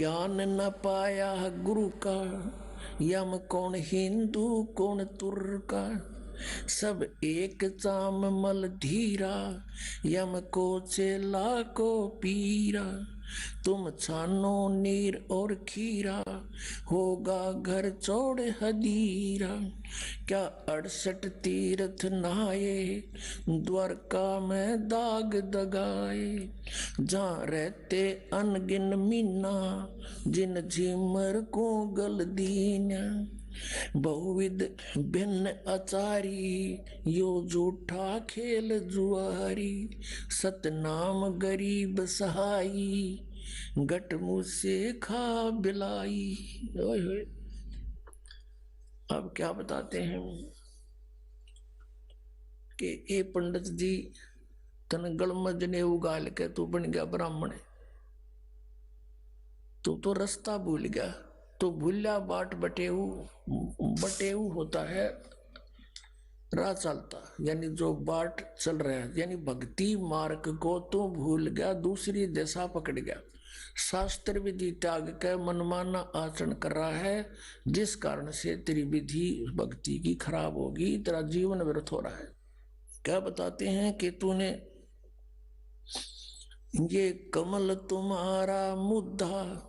ज्ञान न पाया गुरु का, यम कौन हिंदू कौन तुर्का, सब एक चाम मल धीरा, यम को चेला को पीरा, तुम छानो नीर और खीरा, होगा घर चौड़ हदीरा, क्या 68 तीर्थ नहाए, द्वारका में दाग दगाए, जहाँ रहते अनगिन मीना, जिन झिमर को गल दीना, बहुविध भिन्न आचारी, यो झूठा खेल जुआरी, सतनाम गरीब सहाई, गट मुँह से खा बिलाई। अब क्या बताते हैं कि ए पंडित जी तन गलमज ने उगाल के तू बन गया ब्राह्मण, तू तो रास्ता भूल गया, तो भूल्या बाट बटेऊ, बटेऊ होता है राह चलता, यानी जो बाट चल रहा है, यानी भक्ति मार्ग को तो भूल गया, दूसरी दिशा पकड़ गया, शास्त्र विधि त्याग के मनमाना आचरण कर रहा है, जिस कारण से तेरी विधि भक्ति की खराब होगी, तेरा जीवन व्यर्थ हो रहा है। क्या बताते हैं कि तूने ये कमल तुम्हारा मुद्दा,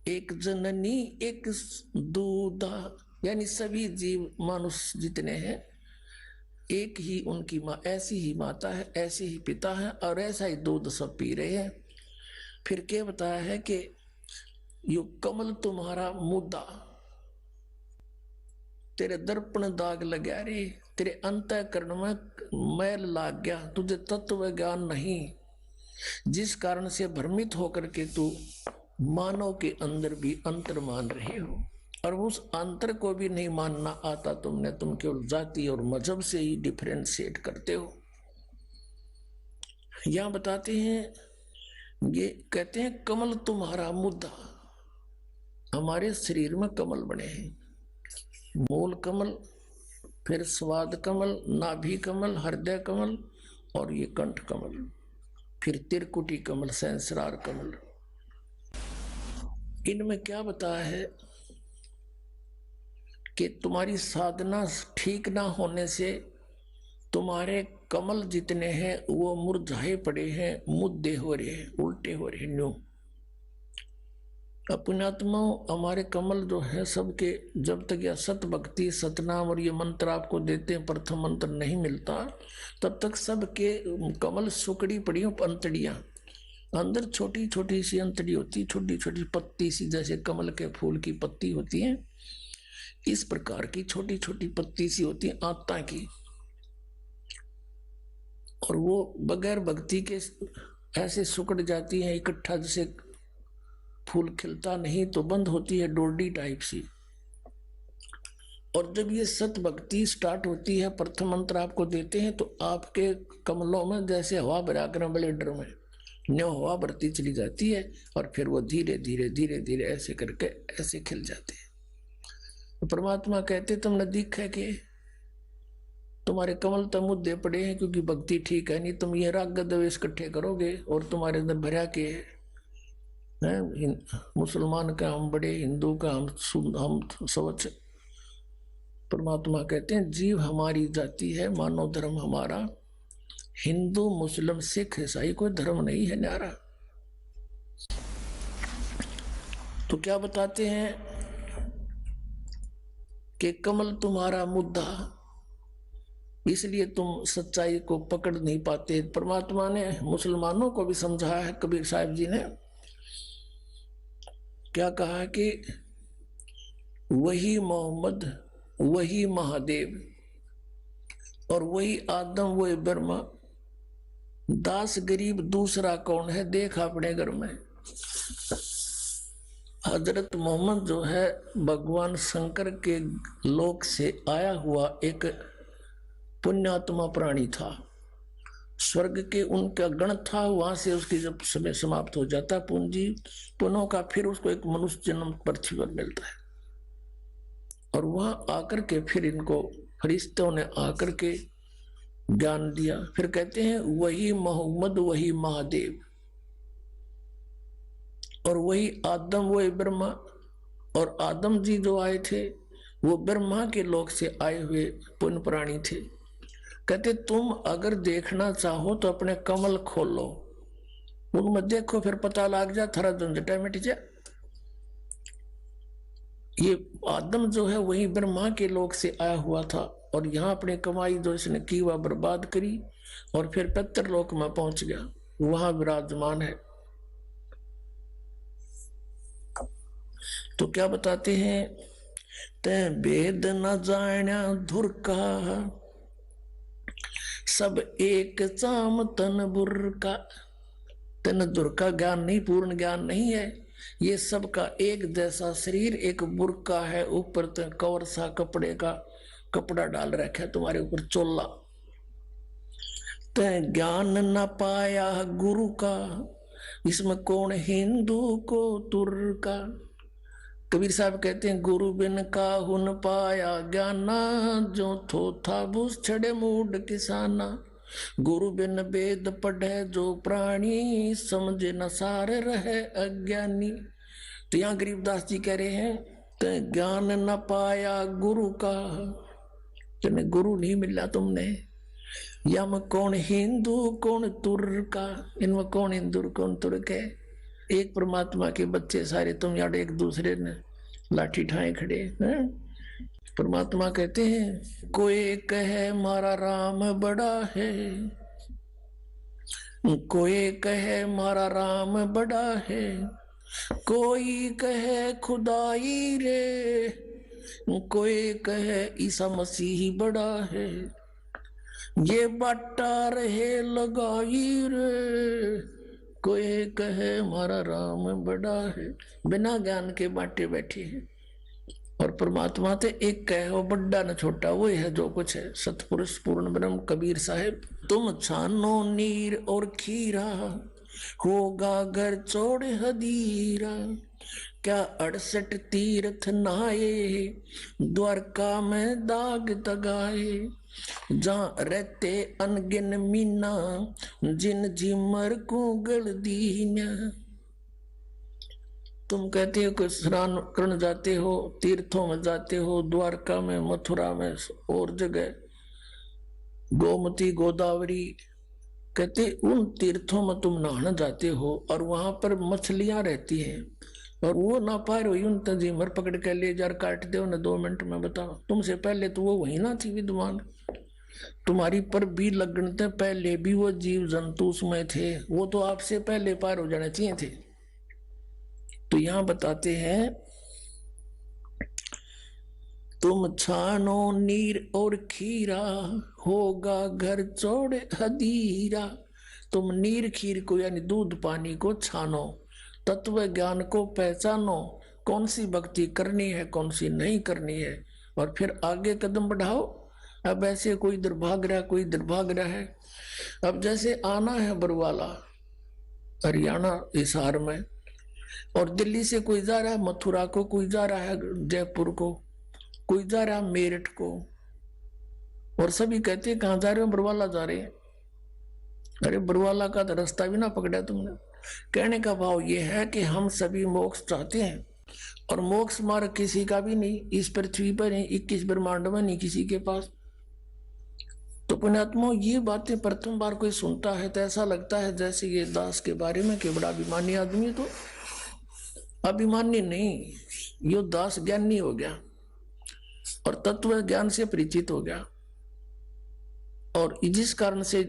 एक जननी एक दूधा, यानी सभी जीव मनुष्य जितने हैं एक ही उनकी माँ, ऐसी ही माता है, ऐसी ही पिता है और ऐसा ही दूध सब पी रहे हैं। फिर क्या बताया है कि यो कमल तुम्हारा मुद्दा, तेरे दर्पण दाग लगा रे, तेरे अंतःकरण में मैल लाग गया, तुझे तत्व ज्ञान नहीं, जिस कारण से भ्रमित होकर के तू मानव के अंदर भी अंतर मान रहे हो, और उस अंतर को भी नहीं मानना आता तुमने, तुम केवल जाति और मजहब से ही डिफरेंशिएट करते हो। यहां बताते हैं, ये कहते हैं कमल तुम्हारा मुद्दा, हमारे शरीर में कमल बने हैं, मूल कमल, फिर स्वाद कमल, नाभि कमल, हृदय कमल और ये कंठ कमल, फिर त्रिकुटी कमल, सहस्रार कमल। इनमें क्या बताया है कि तुम्हारी साधना ठीक ना होने से तुम्हारे कमल जितने हैं वो मुरझाए पड़े हैं, मुद्दे हो रहे हैं, उल्टे हो रहे हैं। न्यू अपनात्मा हमारे कमल जो है सबके, जब तक यह सत भक्ति सतनाम और ये मंत्र आपको देते हैं, प्रथम मंत्र नहीं मिलता तब तक सबके कमल सुकड़ी पड़ी हो, अंतड़ियां अंदर छोटी छोटी सी अंतड़ी होती, छोटी छोटी पत्ती सी, जैसे कमल के फूल की पत्ती होती है, इस प्रकार की छोटी छोटी पत्ती सी होती है आत्ता की, और वो बगैर भक्ति के ऐसे सुकड़ जाती है इकट्ठा, जैसे फूल खिलता नहीं तो बंद होती है, डोरडी टाइप सी। और जब ये सत भक्ति स्टार्ट होती है, प्रथम मंत्र आपको देते हैं, तो आपके कमलों में जैसे हवा भरा कर ब्लेडर में न्यो हवा भरती चली जाती है, और फिर वो धीरे धीरे धीरे धीरे ऐसे करके ऐसे खिल जाते हैं। तो परमात्मा कहते तुमने देखा कि तुम्हारे कमल तो मुद्दे पड़े हैं क्योंकि भक्ति ठीक है नहीं, तुम ये राग द्वेष इकट्ठे करोगे और तुम्हारे अंदर भरा के मुसलमान का हम बड़े, हिंदू का हम स्वच्छ। परमात्मा कहते हैं जीव हमारी जाति है, मानव धर्म हमारा, हिंदू मुस्लिम सिख ईसाई कोई धर्म नहीं है न्यारा। तो क्या बताते हैं कि कमल तुम्हारा मुद्दा, इसलिए तुम सच्चाई को पकड़ नहीं पाते। परमात्मा ने मुसलमानों को भी समझाया है, कबीर साहब जी ने क्या कहा कि वही मोहम्मद, वही महादेव और वही आदम, वही ब्रह्मा, दास गरीब दूसरा कौन है, देख अपने घर में। हजरत मोहम्मद जो है भगवान शंकर के लोक से आया हुआ एक पुण्यात्मा प्राणी था, स्वर्ग के उनका गण था, वहां से उसकी जब समय समाप्त हो जाता पूंजी पुनों का, फिर उसको एक मनुष्य जन्म पृथ्वी पर मिलता है, और वहां आकर के फिर इनको फरिश्तों ने आकर के ज्ञान दिया। फिर कहते हैं वही मोहम्मद वही महादेव, और वही आदम वही ब्रह्मा, और आदम जी जो आए थे वो ब्रह्मा के लोक से आए हुए पुण्य प्राणी थे। कहते तुम अगर देखना चाहो तो अपने कमल खोलो, उनमें देखो, फिर पता लग जा, थारा झंझटा मिट जा। ये आदम जो है वही ब्रह्मा के लोक से आया हुआ था, और यहाँ अपनी कमाई जो इसने की वह बर्बाद करी, और फिर पितर लोक में पहुंच गया, वहां विराजमान है। तो क्या बताते हैं, ते भेद न जाना धुर का, सब एक चाम तन बुर का। तन दुर का ज्ञान नहीं, पूर्ण ज्ञान नहीं है। ये सबका एक जैसा शरीर एक बुरका है, ऊपर तो कवर सा कपड़े का कपड़ा डाल रखा है तुम्हारे ऊपर, चोला। ते ज्ञान न पाया गुरु का, इसमें कौन हिंदू को तुर का। कबीर साहब कहते हैं, गुरु बिन काहू न पाया ज्ञाना, जो थो था बुस छड़े मूड किसाना। गुरु बिन वेद पढ़े जो प्राणी, समझे न सार रहे अज्ञानी। तो यहाँ गरीबदास जी कह रहे हैं, ते ज्ञान न पाया गुरु का, तुम्हें गुरु नहीं मिला तुमने। या में कौन हिंदू कौन तुर का, इनमें कौन हिंदू कौन तुर्क है। एक परमात्मा के बच्चे सारे तुम यार एक दूसरे ने लाठी ठाए खड़े हैं। परमात्मा कहते हैं, कोई कहे मारा राम बड़ा है, कोई कहे मारा राम बड़ा है, कोई कहे खुदाई रे, कोई कहे ईसा मसीह बड़ा है। ये बाटा रहे लगाई रे, कोई कहे हमारा राम बड़ा है। बिना ज्ञान के बाटे बैठे हैं, और परमात्मा तो एक कहे, वो बड़ा न छोटा, वही है जो कुछ है। सतपुरुष पूर्ण ब्रह्म कबीर साहिब, तुम छानो नीर और खीरा, होगा घर चौड़ हदीरा। क्या 68 तीर्थ नहाए, द्वारका में दाग दगाए। जहाँ रहते अनगिन मीना, जिन झिमर को गल दीना। तुम कहते हो कि स्नान करने जाते हो, तीर्थों में जाते हो, द्वारका में, मथुरा में और जगह, गोमती गोदावरी, कहते उन तीर्थों में तुम नहाने जाते हो, और वहां पर मछलियां रहती हैं, और वो ना पार हुई उन तजीमर पकड़ के ले जा काट दे उन्हें 2 मिनट में। बताओ, तुमसे पहले तो वो वही ना थी विद्वान, तुम्हारी पर भी लगने पहले भी वो जीव जंतु उसमें थे, वो तो आपसे पहले पार हो जाने चाहिए थे। तो यहां बताते हैं, तुम छानो नीर और खीरा, होगा घर चौड़े हदीरा। तुम नीर खीर को यानी दूध पानी को छानो, तत्व ज्ञान को पहचानो, कौन सी भक्ति करनी है कौन सी नहीं करनी है, और फिर आगे कदम बढ़ाओ। अब ऐसे कोई इधर भाग रहा कोई इधर भाग रहा है। अब जैसे आना है बरवाला हरियाणा हिसार में, और दिल्ली से कोई जा रहा है मथुरा को, कोई जा रहा है जयपुर को, कोई जा रहा है मेरठ को, और सभी कहते हैं कहाँ जा रहे हो, बरवाला जा रहे हैं। अरे बरवाला का तो रास्ता भी ना पकड़ा तुमने। कहने का भाव ये है कि हम सभी मोक्ष चाहते हैं, और मोक्ष मार्ग किसी का भी नहीं, इस पृथ्वी पर नहीं, 21 ब्रह्मांड में नहीं किसी के पास। तो पुण्यात्मा, ये बातें प्रथम बार कोई सुनता है तो ऐसा लगता है जैसे ये दास के बारे में कि बड़ा अभिमानी आदमी है। तो अभिमानी नहीं, यो दास ज्ञानी हो गया और तत्व ज्ञान से परिचित हो गया, और जिस कारण से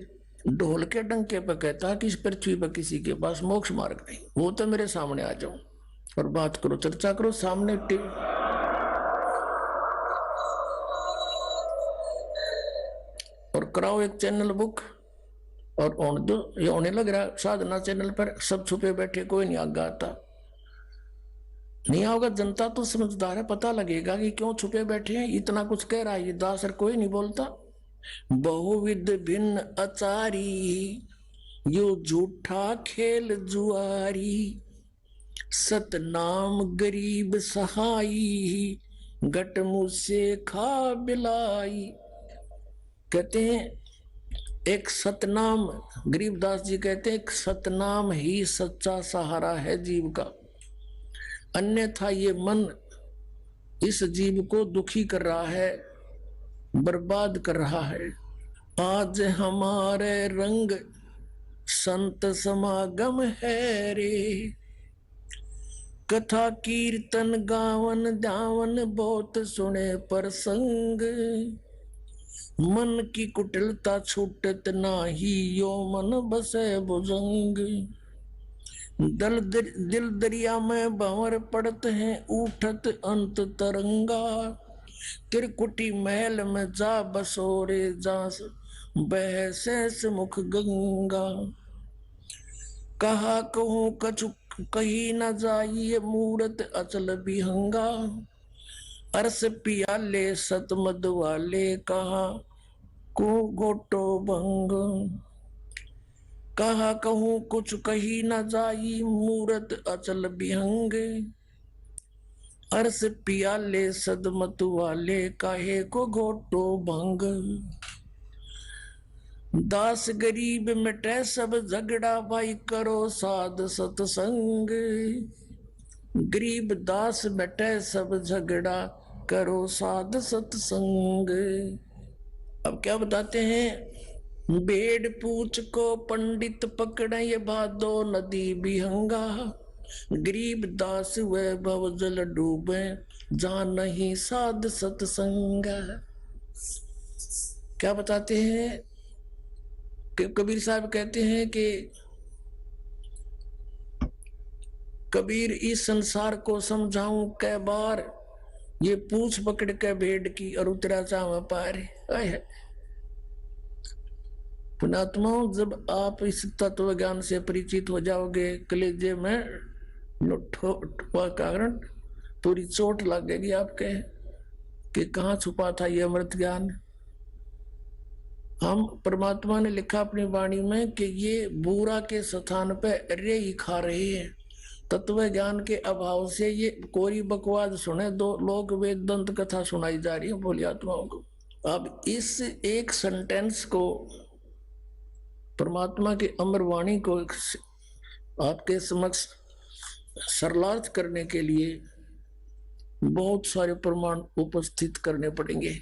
ढोल के डंके पर कहता है कि इस पृथ्वी पर किसी के पास मोक्ष मार्ग नहीं। वो तो मेरे सामने आ जाओ और बात करो, चर्चा करो, सामने और कराओ एक चैनल बुक और ऑन दो। ये होने लग रहा है साधना चैनल पर, सब छुपे बैठे, कोई नहीं आगा आता, नहीं आओगा। जनता तो समझदार है, पता लगेगा कि क्यों छुपे बैठे हैं। इतना कुछ कह रहा है ये दास, कोई नहीं बोलता। बहुविध भिन्न अचारी, यो झूठा खेल जुआरी, सतनाम गरीब सहाई, गट मुँह से खा बिलाई। कहते हैं एक सतनाम, गरीबदास जी कहते हैं एक सतनाम ही सच्चा सहारा है जीव का। अन्यथा ये मन इस जीव को दुखी कर रहा है, बर्बाद कर रहा है। आज हमारे रंग संत समागम है रे, कथा कीर्तन गावन ध्यावन बहुत सुने प्रसंग, मन की कुटिलता छूटत नाही, यो मन बसे भुजंग। दिल दरिया में भंवर पड़त हैं, उठत अंत तरंगा, त्रिकुटी महल में जा बसोरे, जा बह शेष मुख गंगा। कहा कहूँ कछु कही न जाइए, मूरत अचल विहंगा, अरस पियाले सतमद वाले, कहा को गोटो भंग। कहा कहूँ कुछ कही न जाई, मूरत अचल विहंग, अरस पियाले सदमत वाले, काहे को घोटो भंग। दास गरीब मिटे सब झगड़ा, भाई करो साध सतसंग, गरीब दास मिटे सब झगड़ा, करो साध सतसंग। अब क्या बताते हैं, भेड़ पूछ को पंडित पकड़े, ये भादो नदी बिहंगा, गरीब दास वैभव जल डूबे, जहां नहीं साध सतसंग। क्या बताते हैं कि कबीर साहब कहते हैं कि कबीर इस संसार को समझाऊं कै बार, ये पूछ पकड़ के भेड़ की और उतरा चावा पार। पुणात्माओं, जब आप इस तत्व ज्ञान से परिचित हो जाओगे, कलेजे में कारण पूरी चोट लगेगी आपके कि कहाँ छुपा था ये अमृत ज्ञान। हम परमात्मा ने लिखा अपनी वाणी में कि ये बुरा के स्थान पे रे ही खा रहे हैं। तत्व ज्ञान के अभाव से ये कोरी बकवास सुने, दो लोग वेदांत कथा सुनाई जा रही है भोली आत्माओं को। अब इस एक सेंटेंस को, परमात्मा की अमर वाणी को आपके समक्ष सरलार्थ करने के लिए बहुत सारे प्रमाण उपस्थित करने पड़ेंगे।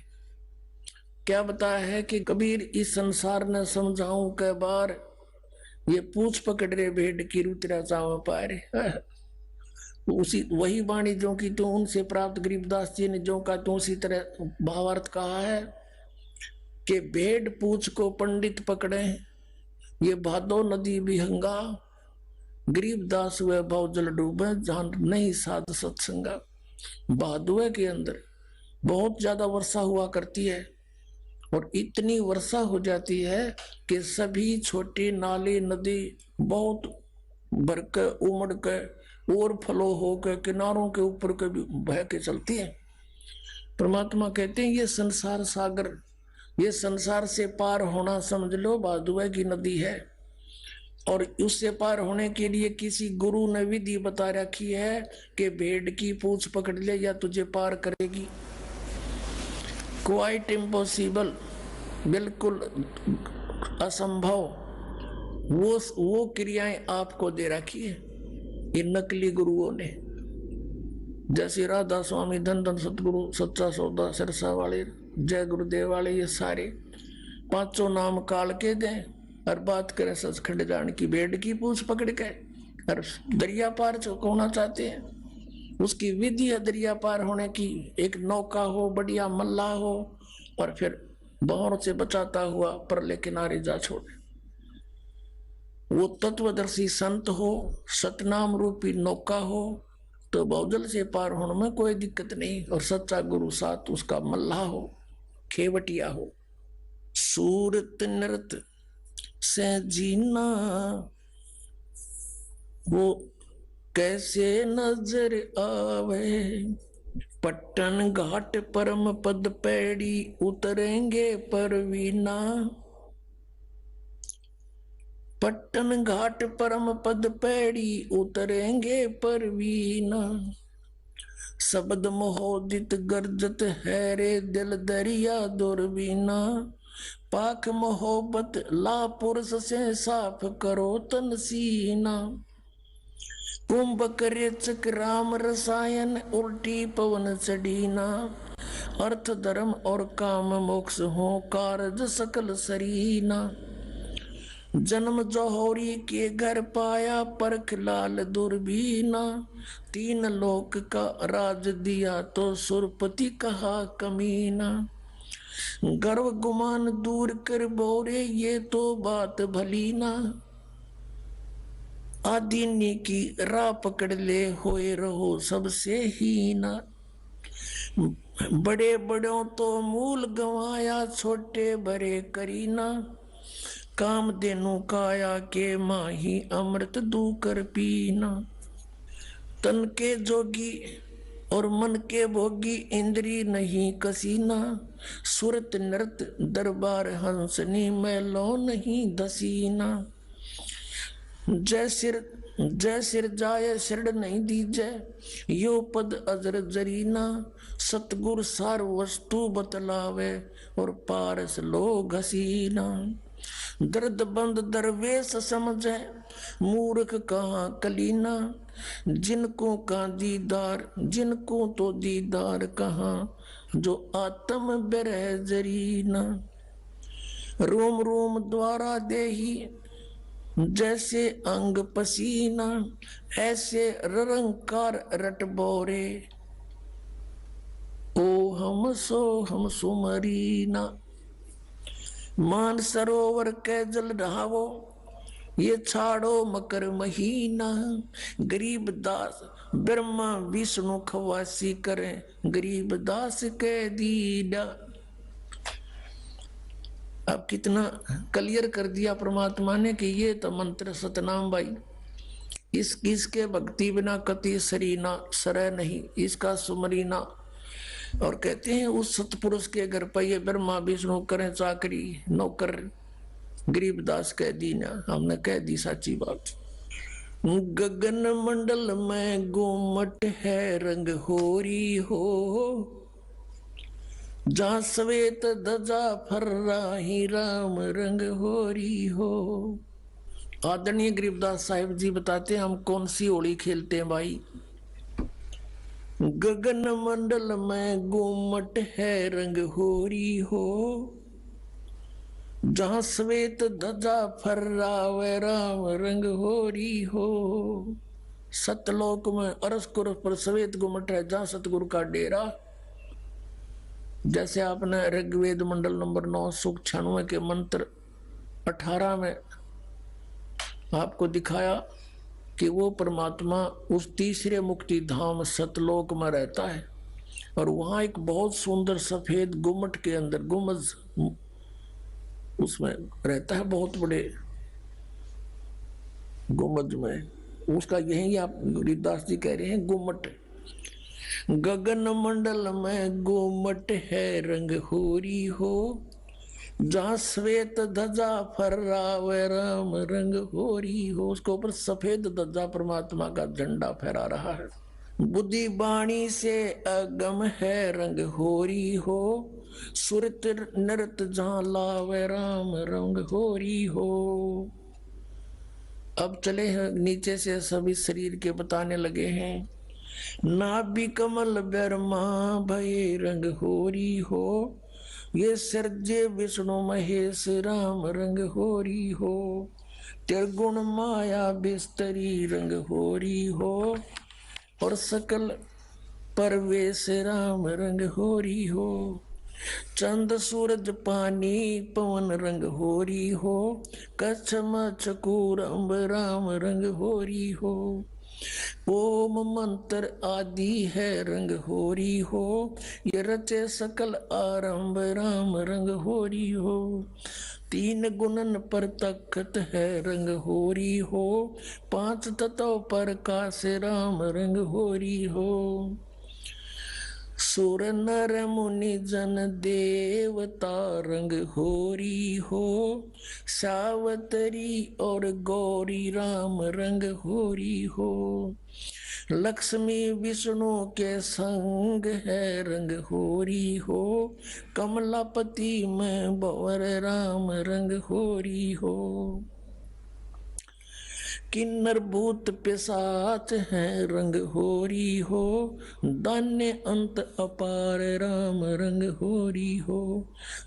क्या बताया है कि कबीर इस संसार ने समझाऊं कै बार, ये पूछ पकड़ रे भेड़ की रुतरा चाव पारे। उसी वही वाणी जो की तू उनसे प्राप्त, गरीबदास जी ने जो का तू उसी तरह भावार्थ कहा है कि भेड़ पूछ को पंडित पकड़े, ये भादो नदी विहंगा, गरीबदास वैभव जल डूबे, जहां नहीं साध सत्संगा। भादुए के अंदर बहुत ज्यादा वर्षा हुआ करती है और इतनी वर्षा हो जाती है कि सभी छोटी नाली नदी बहुत भर के उमड़ के और फ्लो होकर किनारों के ऊपर के भी बह के चलती है। परमात्मा कहते हैं ये संसार सागर, ये संसार से पार होना समझ लो भादुए की नदी है, और उससे पार होने के लिए किसी गुरु ने विधि बता रखी है कि भेड़ की पूंछ पकड़ ले या तुझे पार करेगी। क्वाइट इम्पॉसिबल, बिल्कुल असंभव, वो क्रियाएं आपको दे रखी है इन नकली गुरुओं ने। जैसे राधा स्वामी, धन धन सतगुरु, सच्चा सौदा, सरसा वाले, जय गुरुदेव वाले, ये सारे पांचों नाम काल के दें और बात करें सचखंड जान की। भेड़ की पूंछ पकड़ के और दरिया पार होना चाहते हैं, उसकी विधि है दरिया पार होने की। एक नौका हो, बढ़िया मल्लाह हो, और फिर बहरों से बचाता हुआ परले किनारे जा छोड़े। वो तत्वदर्शी संत हो, सतनाम रूपी नौका हो, तो बहुजल से पार होने में कोई दिक्कत नहीं। और सच्चा गुरु साथ उसका मल्लाह हो, खेवटिया हो। सूरत नृत से जीना वो कैसे नजर आवे, पट्टन घाट परम पद पैड़ी, उतरेंगे परवीना। पट्टन घाट परम पद पैड़ी, उतरेंगे परवीना। शब्द मोहोदित गर्जत है रे, दिल दरिया दुर्बीना। पाक मोहब्बत ला पुरुष से, साफ करो तन सीना। कुंभक रेचक राम रसायन, उल्टी पवन चढ़ीना। अर्थ धर्म और काम मोक्ष हो, कारज सकल सरीना। जन्म जौहरी के घर पाया, परख लाल दुर्बीना। तीन लोक का राज दिया, तो सुरपति कहा कमीना। गर्व गुमान दूर कर बोरे, ये तो बात भली ना। आदीनी की राह पकड़ ले, होए रहो सबसे हीना। बड़े बड़ों तो मूल गंवाया, छोटे बड़े करीना। काम देनु काया के माही, अमृत दू कर पीना। तन के जोगी और मन के भोगी, इंद्री नहीं कसीना। सुरत नृत दरबार हंसनी, मैलो नहीं दसीना। जय सिर जाय सिर नहीं दीजै, यो पद अजर जरीना। सतगुर सार वस्तु बतलावे, और पारस लोग हसीना। दर्द बंद दरवेश समझे, मूर्ख कहाँ कलीना। जिनको का दीदार, जिनको तो दीदार कहाँ, जो आत्म बिरह जरीना। रोम रोम द्वारा देही, जैसे अंग पसीना। ऐसे रंकार रट बोरे, ओ हम सुमरीना। मान सरोवर के जल ढहावो, ये छाड़ो मकर महीना। गरीब दास ब्रह्मा विष्णु खवासी करें, गरीब दास के दीदा। अब कितना क्लियर कर दिया परमात्मा ने कि ये तो मंत्र सतनाम भाई, इसके भक्ति बिना कति सरीना सरय नहीं, इसका सुमरीना। और कहते हैं उस सतपुरुष के घर पर ये ब्रह्मा विष्णु करें चाकरी, नौकर गरीबदास कह दी ना। हमने कह दी साची बात। गगन मंडल में गुमट है रंग होरी हो, जहाँ श्वेत ध्वजा फर्राही राम रंग होरी हो। आदरणीय गरीबदास साहिब जी बताते हैं हम कौन सी होली खेलते हैं भाई। गगन मंडल में गुमट है रंग होरी हो, जहाँ श्वेत ध्वजा फर्रावे राम रंग होरी हो। सतलोक में अरसकुर पर श्वेत गुमट है, जहाँ सतगुरु का डेरा। जैसे आपने ऋग्वेद मंडल नंबर 9 सूक्त 96 के मंत्र 18 में आपको दिखाया कि वो परमात्मा उस तीसरे मुक्ति धाम सतलोक में रहता है, और वहां एक बहुत सुंदर सफेद गुम्मट के अंदर गुम्बज उसमें रहता है, बहुत बड़े गुम्बज में। उसका यही आप गरीबदास जी कह रहे हैं गुम्मट। गगन मंडल में गुम्मट है रंग होरी हो, जहाँ श्वेत ध्वजा फर्रावे राम रंग होरी हो। उसके ऊपर सफेद ध्वजा परमात्मा का झंडा फहरा रहा है। बुद्धि बाणी से अगम है रंग होरी हो, सुरत नृत जहाँ लावे राम रंग होरी हो। अब चले हैं नीचे से सभी शरीर के बताने लगे हैं। नाभि कमल ब्रह्मा भय रंग होरी हो, ये सर्जे विष्णु महेश राम रंग होरी हो। त्रिगुण माया बिस्तरी रंग होरी हो, और सकल परवेश राम रंग होरी हो। चंद सूरज पानी पवन रंग होरी हो, कच्छ मचकूर अम्ब राम रंग होरी हो। ओम मंत्र आदि है रंग होरी हो, ये रचे सकल आरंभ राम रंग होरी हो। तीन गुणन पर तखत है रंग होरी हो, पांच तत्व पर काश राम रंग होरी हो। सुर नर मुनि जन देवता रंग होरी हो, सावतरी और गौरी राम रंग होरी हो। लक्ष्मी विष्णु के संग है रंग होरी हो, कमलापति में भंवर राम रंग होरी हो। किन्नर भूत पिशाच है रंग होरी हो, दान्य अंत अपार राम रंग होरी हो।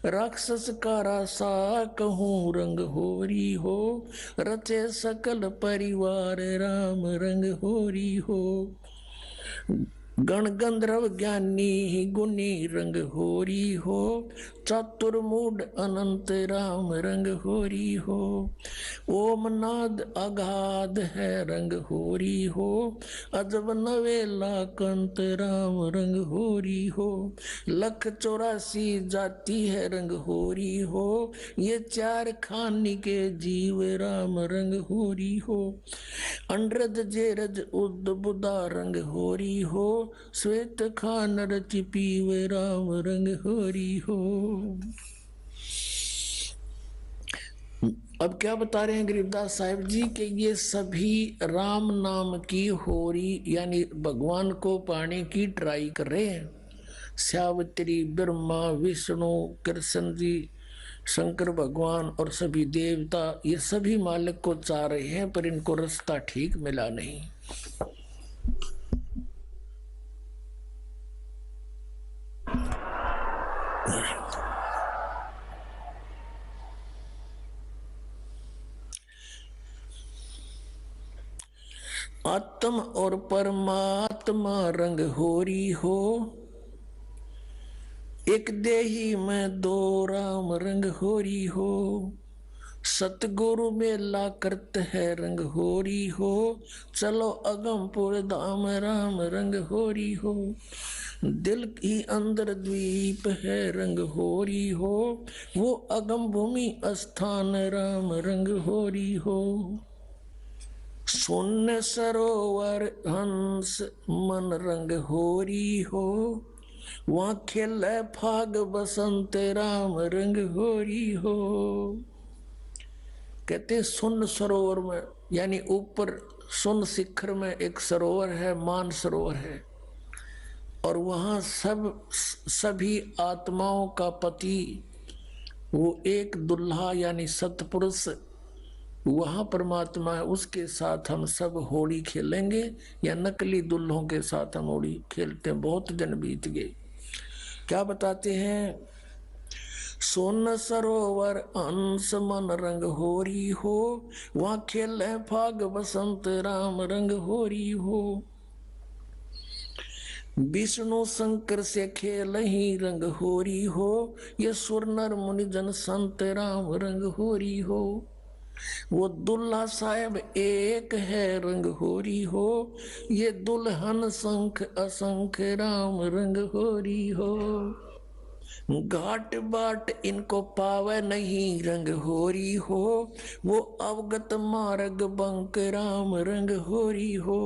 राक्षस का रासा कहूँ रंग होरी हो, रचे सकल परिवार राम रंग होरी हो। गण गंधर्व ज्ञानी गुनी रंग होरी हो, चतुर्मूड अनंत राम रंग होरी हो। ओम नाद अगाध है रंग होरी हो, अजब नवेला कंत राम रंग होरी हो। लख 84 जाति है रंग होरी हो, ये 4 खानी के जीव राम रंग होरी हो। अंड्रज जेरज उद बुदा रंग होरी हो, श्वेत खान रच पीव राम रंग होरी हो। अब क्या बता रहे हैं गरीबदास साहिब जी कि ये सभी राम नाम की होरी यानी भगवान को पाने की ट्राई कर रहे हैं। सावित्री, ब्रह्मा, विष्णु, कृष्ण जी, शंकर भगवान और सभी देवता, ये सभी मालिक को चाह रहे हैं, पर इनको रास्ता ठीक मिला नहीं। आत्म और परमात्मा रंग होरी हो, एक देही में 2 राम रंग होरी हो। सतगुरु मेला करते है रंग होरी हो, चलो अगमपुर धाम राम रंग होरी हो। दिल की अंदर द्वीप है रंग होरी हो, वो अगम भूमि स्थान राम रंग होरी हो। शून्य सरोवर हंस मन रंग होरी हो, वहां खेल फाग बसंत राम रंग होरी हो। कहते शून्य सरोवर में यानी ऊपर शून्य शिखर में एक सरोवर है, मान सरोवर है, और वहां सभी आत्माओं का पति वो एक दुल्हा यानी सतपुरुष वहां परमात्मा है, उसके साथ हम सब होली खेलेंगे या नकली दुल्हों के साथ हम होली खेलते हैं। बहुत दिन बीत गए। क्या बताते हैं? सोन सरोवर अंश मन रंग होरी हो, वहां खेले फाग बसंत राम रंग होरी हो। विष्णु शंकर से खेल ही रंग होरी हो, ये सुर नर मुनि जन संत राम रंग होरी हो। वो दुल्हा साहेब एक है रंग होरी हो, ये दुल्हन शंख असंख राम रंग होरी हो। घाट बाट इनको पावे नहीं रंग होरी हो, वो अवगत मार्ग बंक राम रंग होरी हो।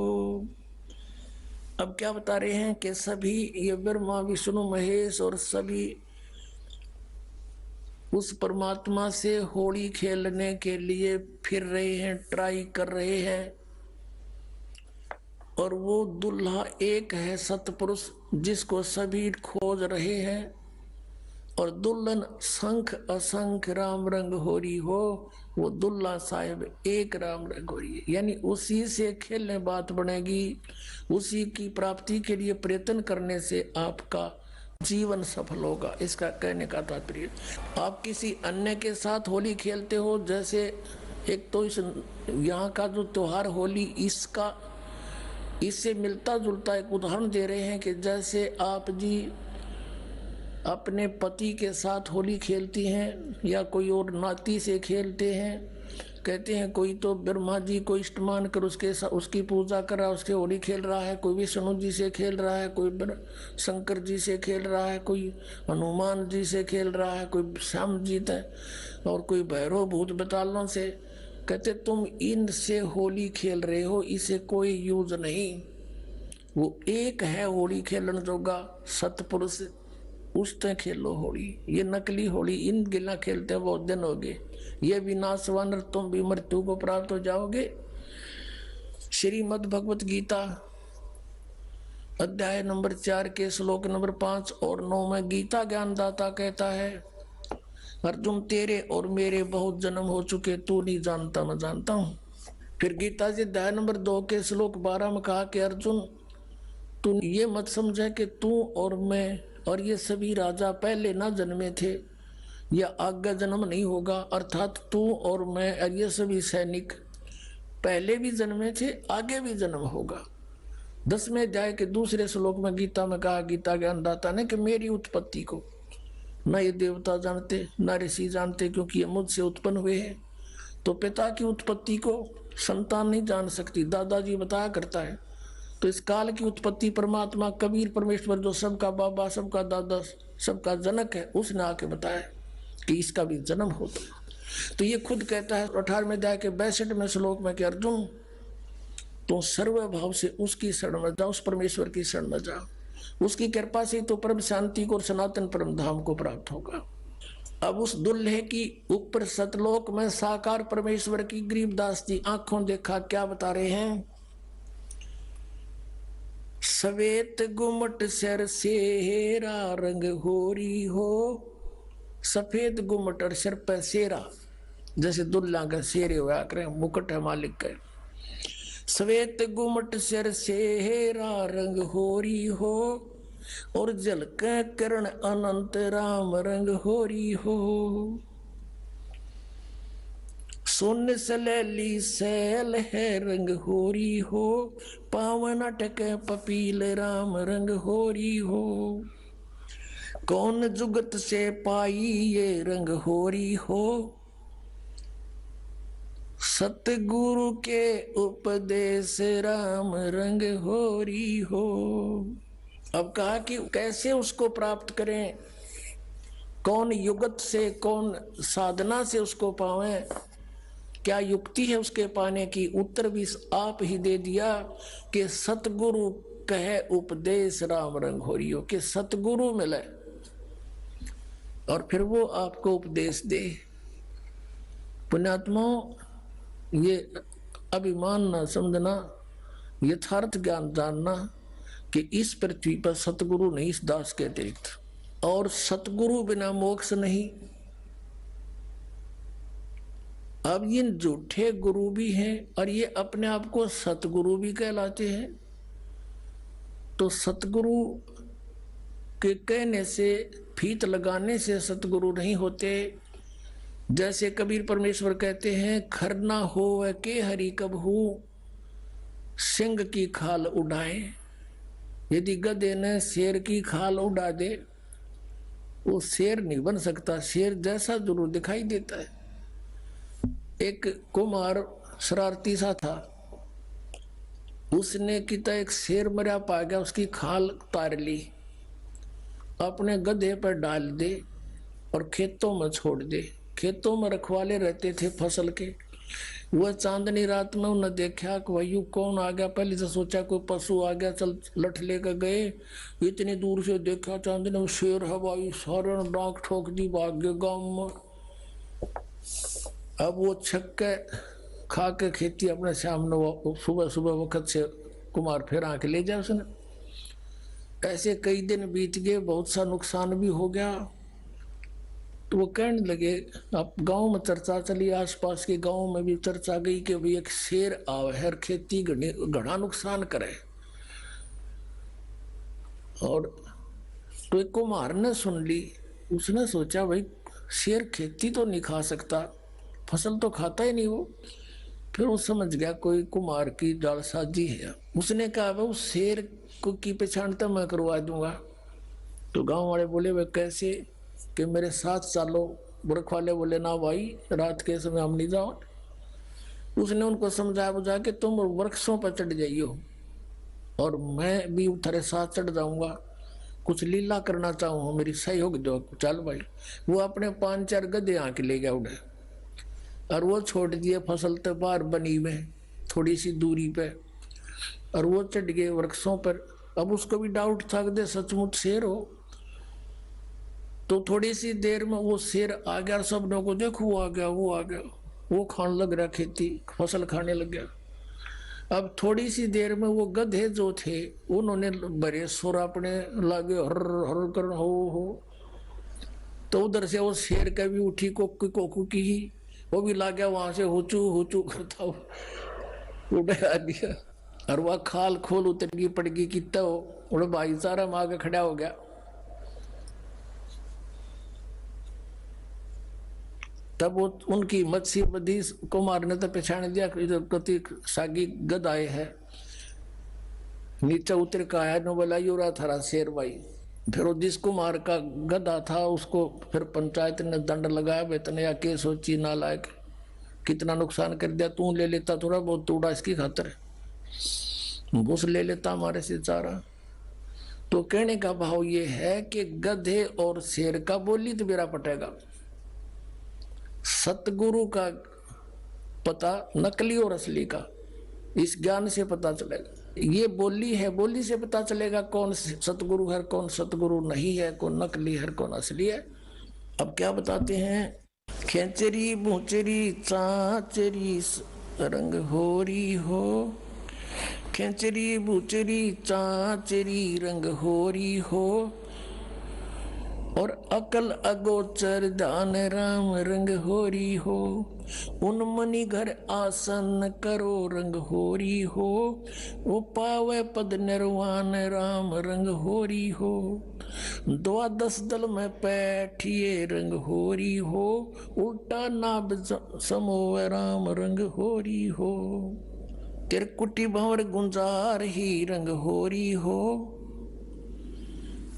अब क्या बता रहे हैं कि सभी ये ब्रह्मा विष्णु महेश और सभी उस परमात्मा से होली खेलने के लिए फिर रहे हैं, ट्राई कर रहे हैं, और वो दुल्हा एक है सतपुरुष जिसको सभी खोज रहे हैं, और दुल्हन शंख असंख राम रंग होरी हो, वो दुल्हा साहिब एक राम रंग होरी है। यानी उसी से खेलने बात बनेगी, उसी की प्राप्ति के लिए प्रयत्न करने से आपका जीवन सफल होगा। इसका कहने का तात्पर्य, आप किसी अन्य के साथ होली खेलते हो, जैसे एक तो इस यहाँ का जो त्योहार होली इससे मिलता जुलता एक उदाहरण दे रहे हैं कि जैसे आप जी अपने पति के साथ होली खेलती हैं या कोई और नाती से खेलते हैं। कहते हैं कोई तो ब्रह्मा जी को इष्ट मान कर उसकी पूजा कर रहा है, उसके होली खेल रहा है, कोई विष्णु जी से खेल रहा है, कोई शंकर जी से खेल रहा है, कोई हनुमान जी से खेल रहा है, कोई श्याम जी है, और कोई भैरव भूत बतालों से। कहते तुम इनसे होली खेल रहे हो, इसे कोई यूज नहीं। वो एक है होली खेलन जोगा सतपुरुष, उससे खेलो होली। ये नकली होली इन गिला खेलते हैं बहुत दिन हो गए। ये विनाशवान तुम भी मृत्यु को प्राप्त हो जाओगे। श्रीमद् भगवत गीता अध्याय नंबर 4 के श्लोक नंबर 5 और 9 में गीता ज्ञानदाता कहता है, अर्जुन तेरे और मेरे बहुत जन्म हो चुके, तू नहीं जानता मैं जानता हूं। फिर गीता जी अध्याय नंबर 2 के श्लोक 12 में कहा कि अर्जुन, तू ये मत समझे कि तू और मैं और ये सभी राजा पहले ना जन्मे थे या आगे जन्म नहीं होगा, अर्थात तू और मैं और ये सभी सैनिक पहले भी जन्मे थे, आगे भी जन्म होगा। 10वें अध्याय के दूसरे श्लोक में गीता में कहा, गीता ज्ञानदाता ने, कि मेरी उत्पत्ति को न ये देवता जानते न ऋषि जानते, क्योंकि ये मुझसे उत्पन्न हुए हैं। तो पिता की उत्पत्ति को संतान नहीं जान सकती, दादाजी बताया करता है। तो इस काल की उत्पत्ति परमात्मा कबीर परमेश्वर जो सबका बाबा सबका दादा सबका जनक है, उसने आके बताया कि इसका भी जन्म होता है। तो ये खुद कहता है 18वें अध्याय के 62वें श्लोक में कि अर्जुन, तो सर्वभाव से उसकी शरण में जाओ, उस परमेश्वर की शरण में जाओ, उसकी कृपा से तो परम शांति को और सनातन परम धाम को प्राप्त होगा। अब उस दुल्हे की ऊपर सतलोक में साकार परमेश्वर की गरीबदास जी आंखों देखा क्या बता रहे हैं। सवेत गुमट सिर सेरा रंग होरी हो, सफेद गुमट और सिर पर सेरा, जैसे दुल्ला का शेरे हुआ करे, मुकुट है मालिक का। सवेत गुमट सिर सेरा रंग होरी हो, और जल के किरण अनंत राम रंग होरी हो। सोन सलेली सैल है रंग होरी हो, पावन अटक पपील राम रंग होरी हो। कौन जुगत से पाई ये रंग होरी हो, सतगुरु के उपदेश राम रंग होरी हो। अब कहा कि कैसे उसको प्राप्त करें, कौन युगत से कौन साधना से उसको पावें, क्या युक्ति है उसके पाने की। उत्तर भी आप ही दे दिया कि सतगुरु कहे उपदेश राम रंग होरी हो, कि सतगुरु मिले और फिर वो आपको उपदेश दे। पुण्यात्माओं, ये अभिमान ना समझना, यथार्थ ज्ञान जानना कि इस पृथ्वी पर सतगुरु नहीं इस दास के अतिरिक्त, और सतगुरु बिना मोक्ष नहीं। अब ये झूठे गुरु भी हैं और ये अपने आप को सतगुरु भी कहलाते हैं। तो सतगुरु के कहने से, फीत लगाने से सतगुरु नहीं होते। जैसे कबीर परमेश्वर कहते हैं, खरना हो वह के हरि कब हो, सिंह की खाल उड़ाए। यदि गधे ने शेर की खाल उड़ा दे, वो शेर नहीं बन सकता, शेर जैसा जरूर दिखाई देता है। एक कुमार शरारती सा था, उसने किता एक शेर मरा पा गया, उसकी खाल उतार ली, अपने गधे पर डाल दे और खेतों में छोड़ दे। खेतों में रखवाले रहते थे फसल के, वह चांदनी रात में उन्हें देखा कि भाई कौन आ गया। पहले तो सोचा कोई पशु आ गया, चल लठ लेकर गए। इतनी दूर से देखा चांदनी में शेर है भाई, सारे डांक ठोक दी, भाग गए गाँव में। अब वो छक्के खा के खेती अपने सामने सुबह सुबह वक्त से कुमार फिर आके ले जाए उसने। ऐसे कई दिन बीत गए, बहुत सा नुकसान भी हो गया। तो वो कहने लगे, अब गांव में चर्चा चली, आसपास के गांव में भी चर्चा गई कि भाई एक शेर आवे है, खेती घना नुकसान करे। और तो एक कुम्हार ने सुन ली, उसने सोचा भाई शेर खेती तो नहीं खा सकता, फसल तो खाता ही नहीं वो। फिर वो समझ गया कोई कुम्हार की जालसाजी है। उसने कहा भाई उस शेर को की पहचान तो मैं करवा दूंगा। तो गांव वाले बोले वे कैसे, कि मेरे साथ चलो। बुरख वाले बोले ना भाई, रात के समय हम नहीं जाओ। उसने उनको समझाया बुझा कि तुम वृक्षों पर चढ़ जाइयो और मैं भी तेरे साथ चढ़ जाऊंगा, कुछ लीला करना चाहूँ, मेरी सहयोग दो। चल भाई, वो अपने 5-4 गधे आके ले गया उड़े और वो छोड़ दिए फसल तो बाहर बनी में थोड़ी सी दूरी पे, और वो चढ़ गए वृक्षों पर। अब उसको भी डाउट था कि सचमुच शेर हो। तो थोड़ी सी देर में वो शेर आ गया, सब लोगों को देखो वो आ गया, वो आ गया, वो खाने लग रहा, खेती फसल खाने लग गया। अब थोड़ी सी देर में वो गधे जो थे उन्होंने बड़े सुर अपने लागे हर हर कर हो। तो उधर से वो शेर का भी उठी कोकू की, वो भी ला गया वहां से हुचू हुचू करता हो। उड़ा दिया। और वह खाल खोल उतर गई पड़गी की तो उड़ भाईचारा में आगे खड़ा हो गया। तब वो उनकी मत्स्य बदी कुमार ने तो पहचान दिया कति सागी गद आए है। नीचे उतर का आया न बोला यो रहा थारा शेर भाई। फिर वो जिस कुमार का गधा था उसको फिर पंचायत ने दंड लगाया, वेतन या के सोची नालायक कितना नुकसान कर दिया, तू ले लेता थोड़ा बहुत तोड़ा इसकी खातर, घूस ले लेता हमारे से चारा। तो कहने का भाव ये है कि गधे और शेर का बोली तो मेरा पटेगा, सतगुरु का पता नकली और असली का इस ज्ञान से पता चलेगा। ये बोली है, बोली से पता चलेगा कौन सतगुरु है कौन सतगुरु नहीं है, कौन नकली है कौन असली है। अब क्या बताते हैं, खेचरी बूचरी चाचरी रंग होरी हो, खेचरी बूचरी चाचरी रंग होरी हो, और अकल अगोचर दान राम रंग होरी हो, उन मनी घर आसन करो रंग होरी हो, वो पावे पद निर्वाण राम रंग होरी हो, द्वादश दल में बैठिए रंग होरी हो, उल्टा नाभ समोव राम रंग होरी हो, तिरकुटी भंवर गुंजार ही रंग होरी हो,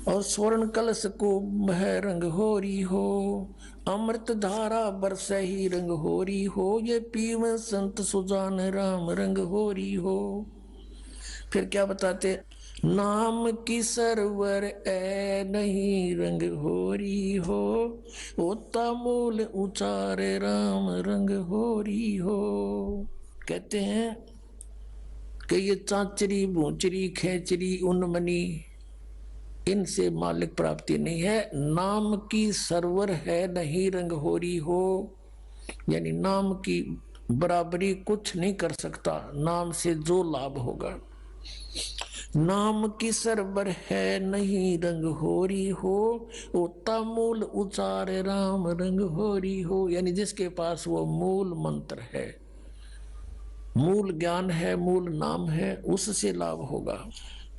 और स्वर्ण कलश को है रंग होरी हो, अमृत धारा बरसे ही रंग होरी हो, ये पीव संत सुजान राम रंग होरी हो। फिर क्या बताते, नाम की सरवर ए नहीं रंग होरी हो, होता मूल उचारे राम रंग होरी हो। कहते हैं कि ये चाचरी भूचरी खेचरी उन्मनी इनसे मालिक प्राप्ति नहीं है, नाम की सरवर है नहीं रंग होरी हो, यानी नाम की बराबरी कुछ नहीं कर सकता, नाम से जो लाभ होगा। नाम की सरवर है नहीं रंग होरी हो, ओता मूल उचार राम रंग होरी हो, यानी जिसके पास वो मूल मंत्र है, मूल ज्ञान है, मूल नाम है, उससे लाभ होगा।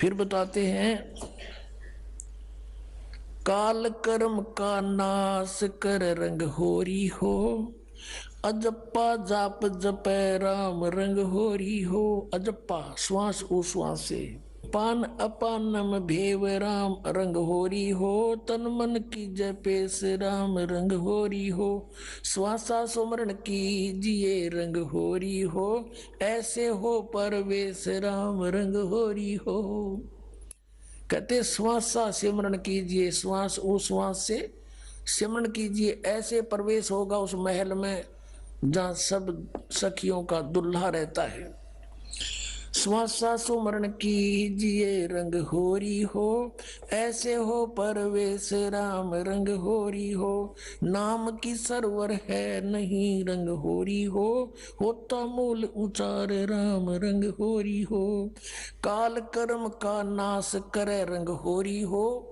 फिर बताते हैं, काल कर्म का नाश कर रंग होरी हो, अजप्पा जाप जपे राम रंग होरी हो, अजप्पा श्वास उश्वास से, पान अपान में भेव राम रंग होरी हो, तन मन की जपे से राम रंग होरी हो, श्वासा सुमरण कीजिए रंग होरी हो, ऐसे हो परवेश राम रंग होरी हो। कहते श्वासा सिमरण कीजिए, श्वास उश्वास से सिमरण कीजिए, ऐसे प्रवेश होगा उस महल में जहां सब सखियों का दुल्हा रहता है। श्वासा सुमरण कीजिए रंग होरी हो, ऐसे हो परवेश राम रंग होरी हो, नाम की सरवर है नहीं रंग होरी हो, होता मूल उचार राम रंग होरी हो, काल कर्म का नाश करे रंग होरी हो,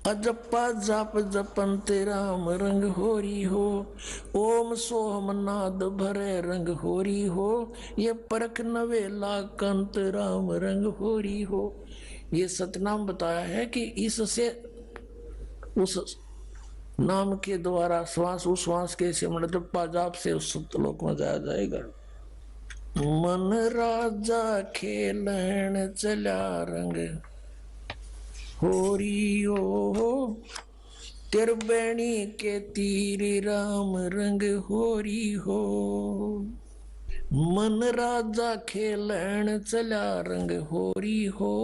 अजप्पा जाप जपंत राम रंग होरी हो, ओम सोम नाद भरे रंग होरी हो, ये परख नवेला कंत राम रंग होरी हो। ये सतनाम बताया है कि इससे उस नाम के द्वारा श्वास उश्वास के सिमरण जप्पा जाप से उस सतलोक में जाया जाएगा। मन राजा खेलन चला रंग होरी हो, तिरबेणी के तीर राम रंग होरी हो, मन राजा खेलन चला रंग होरी हो,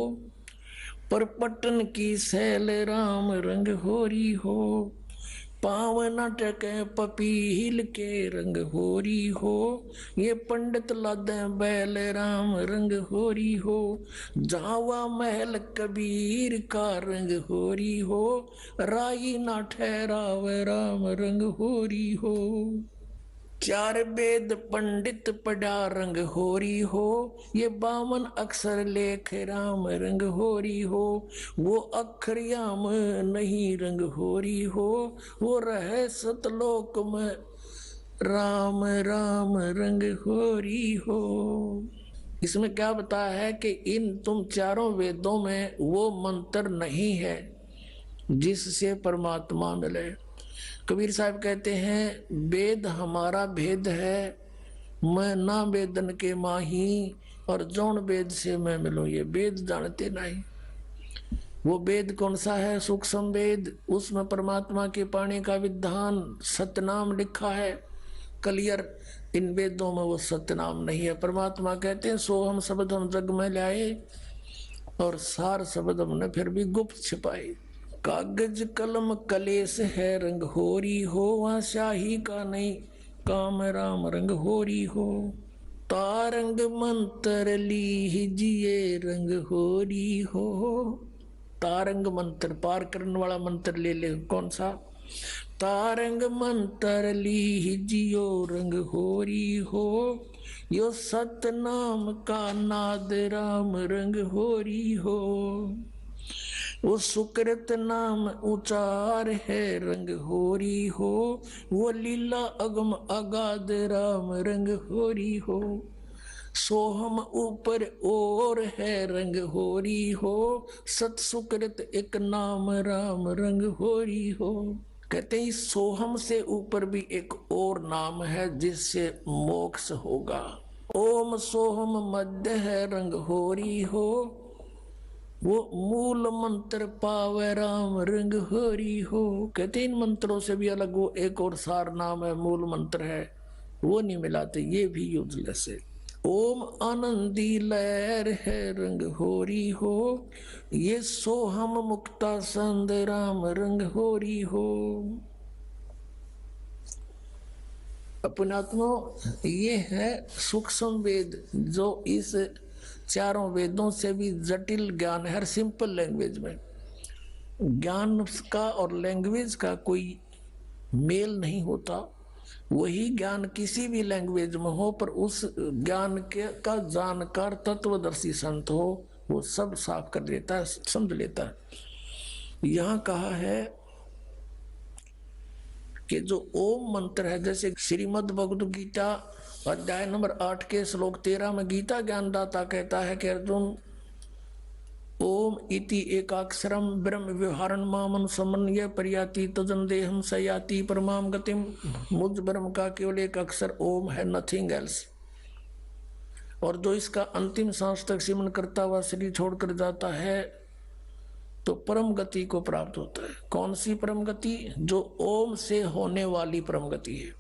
पर पटन की सैल राम रंग होरी हो, पावन टके पपील के रंग होरी हो, ये पंडित लादे बैल राम रंग होरी हो, जावा महल कबीर का रंग होरी हो, राई ना ठहराव राम रंग होरी हो, चार वेद पंडित पढ़ा रंग होरी हो, ये 52 अक्षर लेख राम रंग होरी हो, वो अक्षर याम नहीं रंग होरी हो, वो रहे सतलोक में राम राम रंग होरी हो। इसमें क्या बताया है कि इन तुम चारों वेदों में वो मंत्र नहीं है जिससे परमात्मा मिले। कबीर साहब कहते हैं वेद हमारा भेद है, मैं ना वेदन के माही, और जौन वेद से मैं मिलूं ये वेद जानते नहीं। वो वेद कौन सा है? सूक्ष्म वेद, उसमें परमात्मा के पाने का विधान सतनाम लिखा है क्लियर। इन वेदों में वो सतनाम नहीं है। परमात्मा कहते हैं सो हम शब्द हम जग में लाए, और सार शब्द हमने फिर भी गुप्त छिपाए। कागज कलम कलेस है रंग होरी हो, वहां स्याही का नहीं काम राम रंग होरी हो। तारंग मंत्र ली जिए रंग होरी हो। तारंग मंत्र पार करने वाला मंत्र ले ले। कौन सा? तारंग मंत्र ली जियो रंग होरी हो, यो सतनाम का नाद राम रंग होरी हो। वो सुकृत नाम उचार है रंग होरी हो, वो लीला अगम अगाध राम रंग होरी हो। सोहम ऊपर और है रंग होरी हो, सत सुकृत एक नाम राम रंग होरी हो। कहते हैं सोहम से ऊपर भी एक और नाम है जिससे मोक्ष होगा। ओम सोहम मध्य है रंग होरी हो, वो मूल मंत्र पावे राम रंग होरी हो। कहते इन मंत्रों से भी अलग वो एक और सार नाम है, मूल मंत्र है, वो नहीं मिलाते, ये भी यूजलेस है। ओम आनंदी लहर है रंग होरी हो, ये सोहम मुक्ता संद राम रंग होरी हो। अपनात्मा ये है सूक्ष्म वेद, जो इस चारों वेदों से भी जटिल ज्ञान है। हर सिंपल लैंग्वेज में ज्ञान का और लैंग्वेज का कोई मेल नहीं होता। वही ज्ञान किसी भी लैंग्वेज में हो, पर उस ज्ञान के का जानकार तत्वदर्शी संत हो, वो सब साफ कर देता है, समझ लेता है। यहाँ कहा है कि जो ओम मंत्र है, जैसे श्रीमद् भगवद गीता अध्याय नंबर 8 के श्लोक 13 में गीता ज्ञानदाता कहता है कि अर्जुन ओम इति एकाक्षरम ब्रह्म व्यवहारन मामन समन्वय पर्याति तजन देहम सयाति परमाम गतिम। मुझ ब्रह्म का केवल एक अक्षर ओम है, नथिंग एल्स। और जो इसका अंतिम सांस तक सिमरन करता हुआ शरीर छोड़कर जाता है तो परम गति को प्राप्त होता है। कौन सी परम गति? जो ओम से होने वाली परम गति है।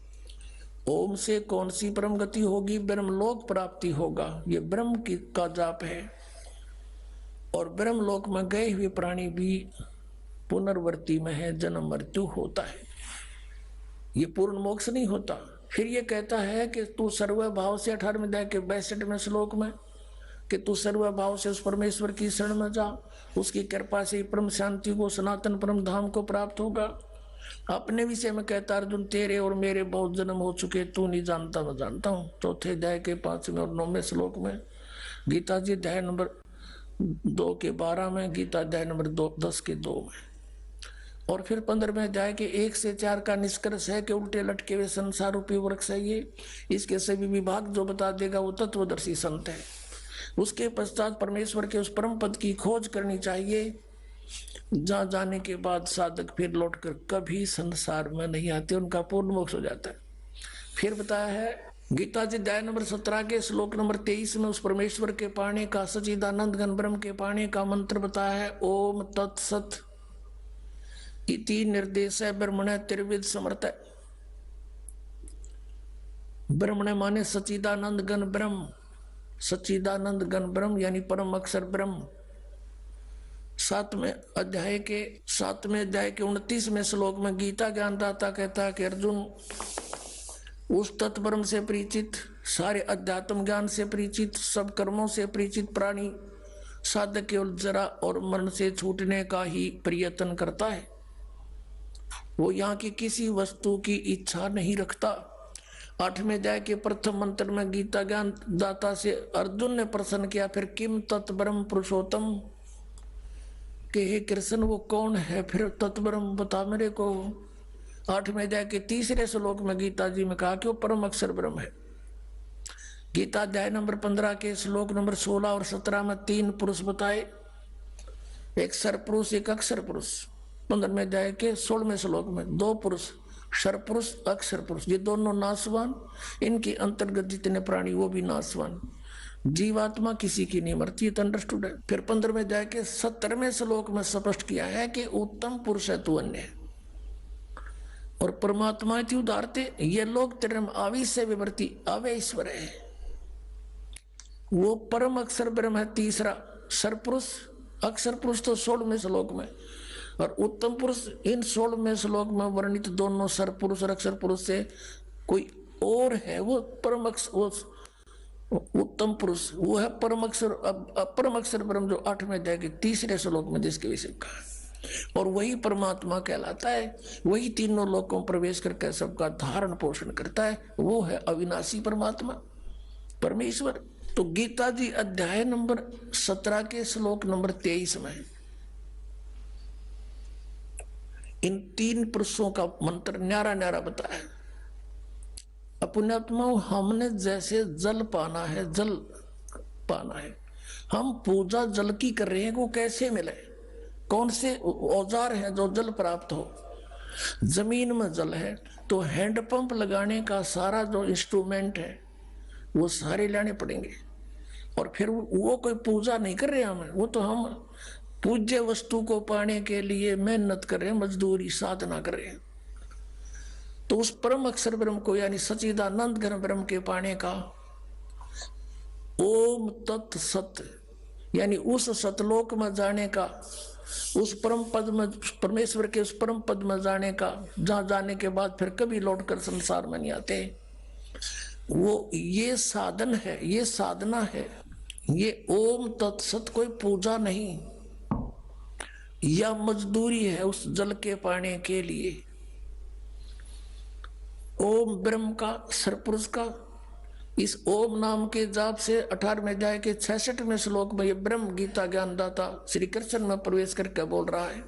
ओम से कौन सी परम गति होगी? ब्रह्मलोक प्राप्ति होगा। ये ब्रह्म की का जाप है। और ब्रह्मलोक में गए हुए प्राणी भी पुनर्वर्ती में है, जन्म मृत्यु होता है, ये पूर्ण मोक्ष नहीं होता। फिर ये कहता है कि तू सर्व भाव से 18वें अध्याय के 62वें श्लोक में कि तू सर्व भाव से उस परमेश्वर की शरण में जा, उसकी कृपा से परम शांति को, सनातन परम धाम को प्राप्त होगा। अपने विषय में कहता अर्जुन तेरे और मेरे बहुत जन्म हो चुके, तू नहीं जानता मैं जानता हूँ। चौथे अध्याय के 5वें और 9वें श्लोक में। गीता जी अध्याय नंबर 2 के 12 में, गीता अध्याय नंबर 10 के 2 में। और फिर 15वें अध्याय के 1 से 4 का निष्कर्ष है कि उल्टे लटके हुए संसार रूपी वृक्ष है ये, इसके सभी विभाग जो बता देगा वो तत्वदर्शी संत है। उसके पश्चात परमेश्वर के उस परम पद की खोज करनी चाहिए, जहाँ जाने के बाद साधक फिर लौटकर कभी संसार में नहीं आते, उनका पूर्ण मोक्ष हो जाता है। फिर बताया है गीता जी अध्याय नंबर 17 के श्लोक नंबर 23 में उस परमेश्वर के पाने का, सच्चिदानंद घन ब्रह्म के पाने का मंत्र बताया है। ओम तत्सत इति निर्देश ब्रह्मण त्रिविध समर्थ। ब्रह्मण माने सच्चिदानंद घन ब्रह्म, सच्चिदानंद घन ब्रह्म यानी परम अक्षर ब्रह्म। 7वें अध्याय के 29वें श्लोक में गीता ज्ञानदाता कहता है कि अर्जुन उस तत्ब्रह्म से परिचित, सारे अध्यात्म ज्ञान से परिचित, सब कर्मों से परिचित प्राणी साधक केवल जरा और मरण से छूटने का ही प्रयत्न करता है। वो यहाँ की किसी वस्तु की इच्छा नहीं रखता। 8वें अध्याय के प्रथम मंत्र में गीता ज्ञान दाता से अर्जुन ने प्रश्न किया, फिर किम तत्ब्रह्म पुरुषोत्तम, कि हे कृष्ण वो कौन है फिर तत्ब्रह्म बता मेरे को। 8वें अध्याय के 3 श्लोक में गीता जी में कहा कि वो परम अक्षर ब्रह्म है। गीता अध्याय नंबर 15 के श्लोक नंबर 16 और 17 में 3 पुरुष बताए, एक सरपुरुष एक अक्षर पुरुष। 15वें अध्याय के 16वें श्लोक में 2 पुरुष, सरपुरुष अक्षर पुरुष, ये दोनों नाशवान, इनके अंतर्गत जितने प्राणी वो भी नाशवान। जीवात्मा किसी की नहीं मरती, तो अंडरस्टूड है। फिर 15वें अध्याय के 17वें श्लोक में स्पष्ट किया है कि उत्तम पुरुष है तू अन्य, और परमात्मा थी उदारते, ये लोग तेरे आवी से विवर्ती अवे ईश्वर है, वो परम अक्षर ब्रह्म है। तीसरा सरपुरुष अक्षर पुरुष तो 16वें श्लोक में, और उत्तम पुरुष इन 16वें श्लोक में वर्णित दोनों सरपुरुष और अक्षर पुरुष से कोई और है, वो परम अक्षर, वो उत्तम पुरुष वो है परम अक्षर, परम अक्षर ब्रह्म जो 8वें अध्याय के 3रे श्लोक में जिसके विषय कहा, और वही परमात्मा कहलाता है। वही तीनों लोकों में प्रवेश करके सबका धारण पोषण करता है, वो है अविनाशी परमात्मा परमेश्वर। तो गीता जी अध्याय नंबर 17 के श्लोक नंबर 23 में इन 3 पुरुषों का मंत्र न्यारा न्यारा बताया। पुण्यात्मा हमने जैसे जल पाना है, जल पाना है, हम पूजा जल की कर रहे हैं, वो कैसे मिले, कौन से औजार हैं जो जल प्राप्त हो। जमीन में जल है तो हैंडपंप लगाने का सारा जो इंस्ट्रूमेंट है वो सारे लाने पड़ेंगे, और फिर वो कोई पूजा नहीं कर रहे हमें, वो तो हम पूज्य वस्तु को पाने के लिए मेहनत कर रहे हैं, मजदूरी साधना कर रहे हैं। तो उस परम अक्षर ब्रह्म को यानी सच्चिदानंद घन ब्रह्म के पाने का ओम तत् सत यानी उस सतलोक में जाने का, उस परम पद में परमेश्वर के उस परम पद में जाने का, जहां जाने के बाद फिर कभी लौटकर संसार में नहीं आते, वो ये साधन है, ये साधना है। ये ओम तत्सत कोई पूजा नहीं या मजदूरी है उस जल के पाने के लिए। ओम ब्रह्म का सरपुरुष का इस ओम नाम के जाप से 18वें अध्याय के 66वें श्लोक में ये ब्रह्म गीता ज्ञानदाता श्री कृष्ण में प्रवेश करके बोल रहा है।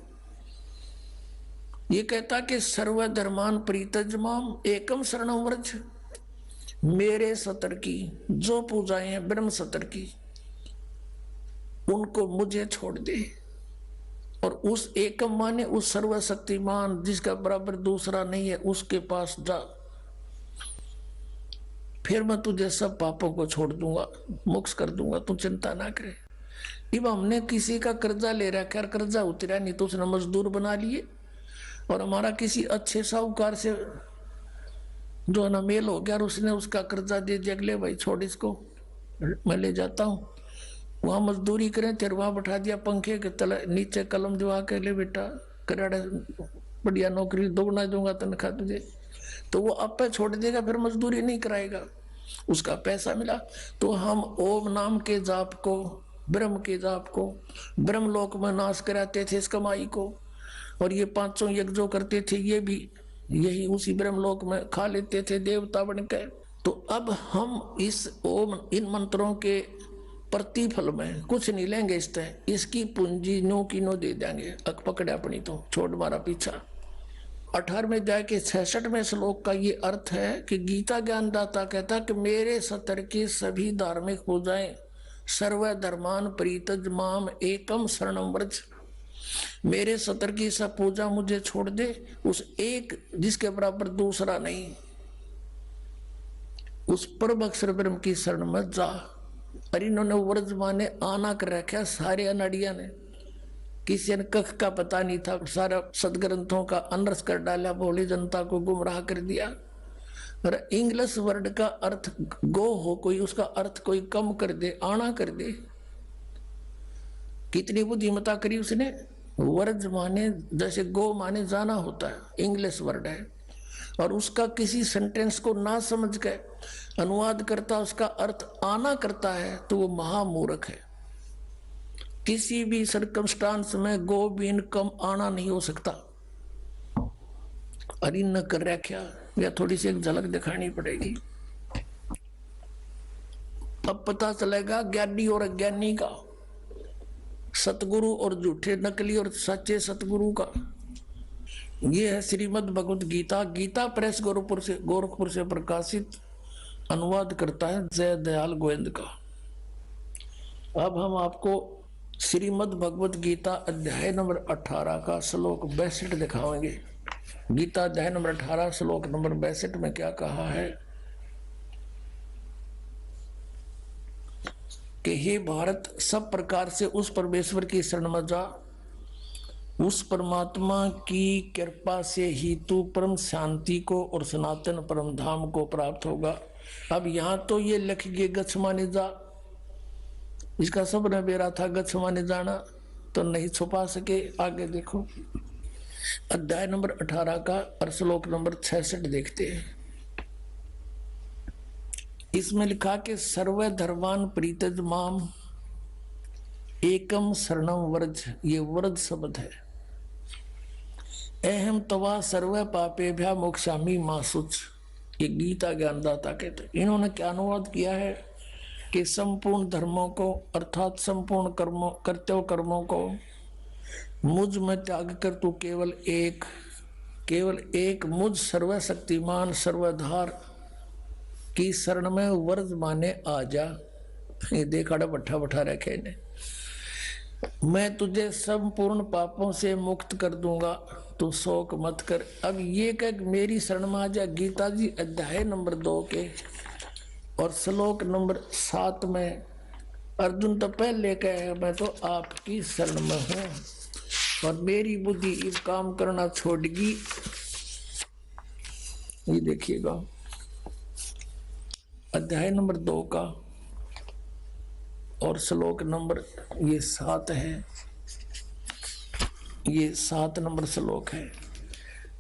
ये कहता कि सर्वधर्मान परित्यज्यमाम एकम शरणं व्रज, मेरे सतर की जो पूजाएं हैं ब्रह्म सतर की उनको मुझे छोड़ दे, और उस एकम माने उस सर्वशक्तिमान जिसका बराबर दूसरा नहीं है उसके पास जा, फिर मैं तुझे सब पापों को छोड़ दूंगा, मुक्त कर दूंगा, तू चिंता ना करे। अब हमने किसी का कर्जा ले रखा है, कर्जा उतरा नहीं तो उसने मजदूर बना लिए, और हमारा किसी अच्छे साहूकार से जो है ना मेल हो गया और उसने उसका कर्जा दे दिया, अगले भाई छोड़ इसको मैं ले जाता हूँ, वहां मजदूरी करें, तेरे वहां बैठा दिया पंखे के तले नीचे कलम जो आके ले बेटा कराड़ा बढ़िया नौकरी दोगुना दूंगा तनख्वाह तुझे, तो वो आप पे छोड़ देगा, फिर मजदूरी नहीं कराएगा, उसका पैसा मिला। तो हम ओम नाम के जाप को, ब्रह्म के जाप को, ब्रह्मलोक में नाश कराते थे इस कमाई को, और ये 500 यज्ञ जो करते थे ये भी यही उसी ब्रह्मलोक में खा लेते थे देवता बनकर। तो अब हम इस ओम इन मंत्रों के प्रतिफल में कुछ नहीं लेंगे, इस तरह इसकी पूंजी नो की नो दे देंगे, अक पकड़े अपनी तो छोड़ मारा पीछा। 18वें अध्याय के 66वें श्लोक का ये अर्थ है कि गीता ज्ञानदाता कहता कि मेरे सतर की सभी धार्मिक पूजाएं सर्वधर्मान परित्यज माम एकम शरणं व्रज, मेरे सतर की सब पूजा मुझे छोड़ दे, उस एक जिसके बराबर दूसरा नहीं, उस परम अक्षर ब्रह्म की शरण में जा। अरे इन्होंने व्रज माने आना कर रखा सारे अनाड़िया ने, किसी ने कख का पता नहीं था, सारा सदग्रंथों का अनर्स कर डाला, भोली जनता को गुमराह कर दिया। और इंग्लिश वर्ड का अर्थ गो हो कोई, उसका अर्थ कोई कम कर दे, आना कर दे, कितनी बुद्धिमता करी उसने। वर्ज माने जैसे गो माने जाना होता है, इंग्लिश वर्ड है, और उसका किसी सेंटेंस को ना समझ के अनुवाद करता, उसका अर्थ आना करता है, तो वो महामूर्ख है। किसी भी सर्कमस्टांस में गो बीन कम आना नहीं हो सकता। अरे न कर रखा, या थोड़ी सी एक झलक दिखानी पड़ेगी, अब पता चलेगा ज्ञानी और अज्ञानी का, सतगुरु और झूठे नकली और सच्चे सतगुरु का। ये है श्रीमद् भगवत गीता, गीता प्रेस गोरखपुर से प्रकाशित अनुवाद करता है जय दयाल गोविंद का। अब हम आपको श्रीमद् भगवत गीता अध्याय नंबर 18 का श्लोक 62 दिखाएंगे। गीता अध्याय नंबर 18 श्लोक नंबर 62 में क्या कहा है कि हे भारत, सब प्रकार से उस परमेश्वर की शरण में जा, उस परमात्मा की कृपा से ही तू परम शांति को और सनातन परम धाम को प्राप्त होगा। अब यहां तो ये लिख गए गच्छ माने जा, इसका सब ने बेरा था गच्छ माने जाना, तो नहीं छुपा सके। आगे देखो अध्याय नंबर 18 का और श्लोक नंबर 66 देखते हैं। इसमें लिखा कि सर्व धर्मान प्रीतज माम एकम शरणम व्रज, ये व्रज शब्द है। अहम तवा सर्व पापेभ्या मोक्षामि मा शुच, ये गीता ज्ञानदाता कहते। इन्होंने क्या अनुवाद किया है कि संपूर्ण धर्मों को अर्थात संपूर्ण कर्मों कर्तव्य कर्मों को मुझ में त्याग कर तू केवल एक मुझ सर्वशक्तिमान सर्वधार की शरण में वर्ज माने आ जा। ये देखा बैठा बैठा रखे ने, मैं तुझे संपूर्ण पापों से मुक्त कर दूंगा, तू शोक मत कर। अब ये कह मेरी शरण में आ जा। गीता जी अध्याय नंबर 2 के और श्लोक नंबर 7 में अर्जुन तो पहले कहे मैं तो आपकी शरण में हूं और मेरी बुद्धि इस काम करना छोड़गी। ये देखिएगा अध्याय नंबर 2 का और श्लोक नंबर ये 7 है, ये 7 नंबर श्लोक है।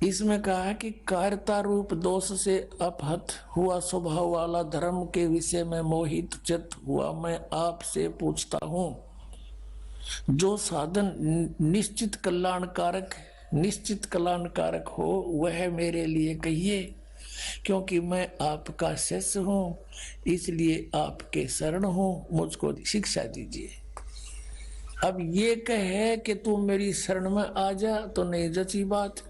इसमें कहा है कि कायरता रूप दोष से अपहत हुआ स्वभाव वाला धर्म के विषय में मोहित चित हुआ मैं आपसे पूछता हूं, जो साधन निश्चित कल्याणकारक हो वह मेरे लिए कहिए, क्योंकि मैं आपका शिष्य हूं, इसलिए आपके शरण हूं, मुझको शिक्षा दीजिए। अब ये कहे कि तू मेरी शरण में आ जा तो नहीं जची बात।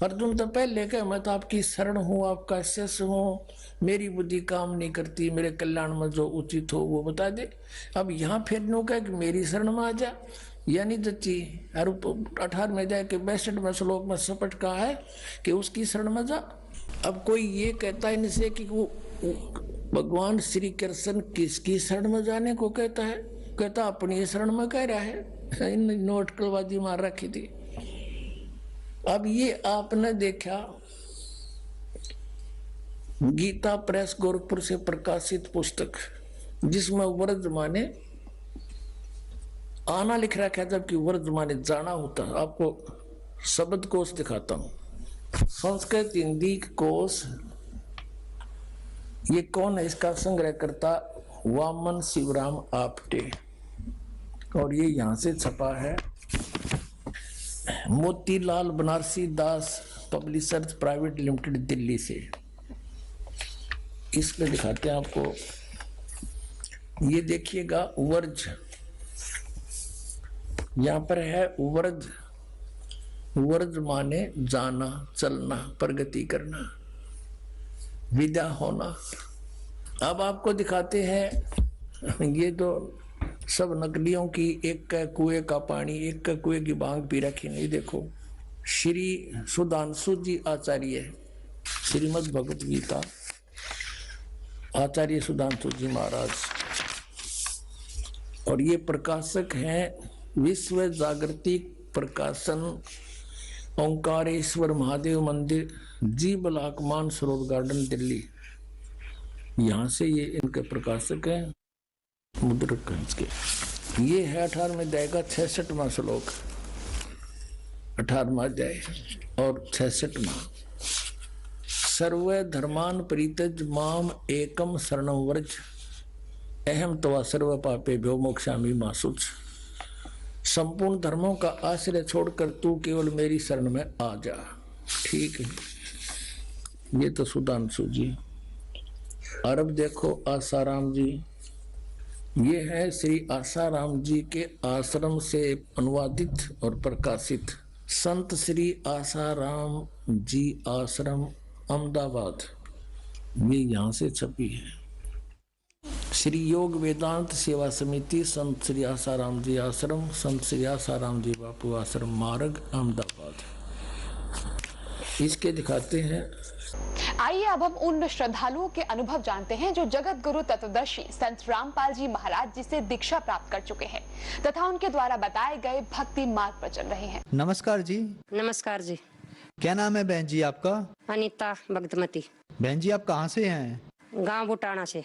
अर्जुन तो पहले कहे मैं तो आपकी शरण हूं, आपका शिष्य हूं, मेरी बुद्धि काम नहीं करती, मेरे कल्याण में जो उचित हो वो बता दे। अब यहाँ फिर नो कहे कि मेरी शरण में आ जा, यानी जच्ची 18 में जाए कि 62 में श्लोक में सपट कहा है कि उसकी शरण में जा। अब कोई ये कहता है इनसे कि वो भगवान श्री कृष्ण किसकी शरण में जाने को कहता है, कहता अपनी शरण में कह रहा है। इन नोटकलबाजी मार रखी थी। अब ये आपने देखा गीता प्रेस गोरखपुर से प्रकाशित पुस्तक जिसमें वर्ज माने आना लिख रखा है, जबकि वर्ज माने जाना होता है। आपको शब्द कोश दिखाता हूं, संस्कृत हिंदी कोश। ये कौन है, इसका संग्रह करता वामन शिवराम आपटे, और ये यहां से छपा है मोतीलाल बनारसी दास पब्लिशर्स प्राइवेट लिमिटेड दिल्ली से। इसमें दिखाते हैं आपको, ये देखिएगा वर्ज, यहां पर है वर्ज। वर्ज माने जाना, चलना, प्रगति करना, विदा होना। अब आपको दिखाते हैं ये तो सब नकलियों की, एक का कुएं का पानी, एक का कुएं की भांग पी रखी। नहीं देखो श्री सुधांशु जी आचार्य, श्रीमद् भगवत गीता आचार्य सुधांशु जी महाराज, और ये प्रकाशक हैं विश्व जागृति प्रकाशन, ओंकारेश्वर महादेव मंदिर, जी ब्लॉक मानसरोवर गार्डन दिल्ली। यहां से ये इनके प्रकाशक हैं मुद्रकंज के। ये है 18वें अध्याय का 66वां श्लोक, 18वां अध्याय और 66वां। सर्व धर्मान प्रीतज माम एकम शरणं व्रज, अहम तवा सर्व पापेभ्यो मोक्षामि मा शुच। संपूर्ण धर्मों का आश्रय छोड़कर तू केवल मेरी शरण में आ जा। ठीक है, ये तो सुधांशु जी। और अब देखो आसाराम जी, ये है श्री आसाराम जी के आश्रम से अनुवादित और प्रकाशित संत श्री आसाराम जी आश्रम अहमदाबाद, ये यहाँ से छपी है। श्री योग वेदांत सेवा समिति, संत श्री आसाराम जी आश्रम, संत श्री आसाराम जी बापू आश्रम, मार्ग, अहमदाबाद। इसके दिखाते हैं। आइए अब हम उन श्रद्धालुओं के अनुभव जानते हैं जो जगत गुरु तत्वदर्शी संत रामपाल जी महाराज जी से दीक्षा प्राप्त कर चुके हैं तथा उनके द्वारा बताए गए भक्ति मार्ग पर चल रहे हैं। नमस्कार जी। नमस्कार जी। क्या नाम है बहन जी आपका? अनीता भगतमती। बहन जी आप कहाँ से हैं? गांव बुटाना से,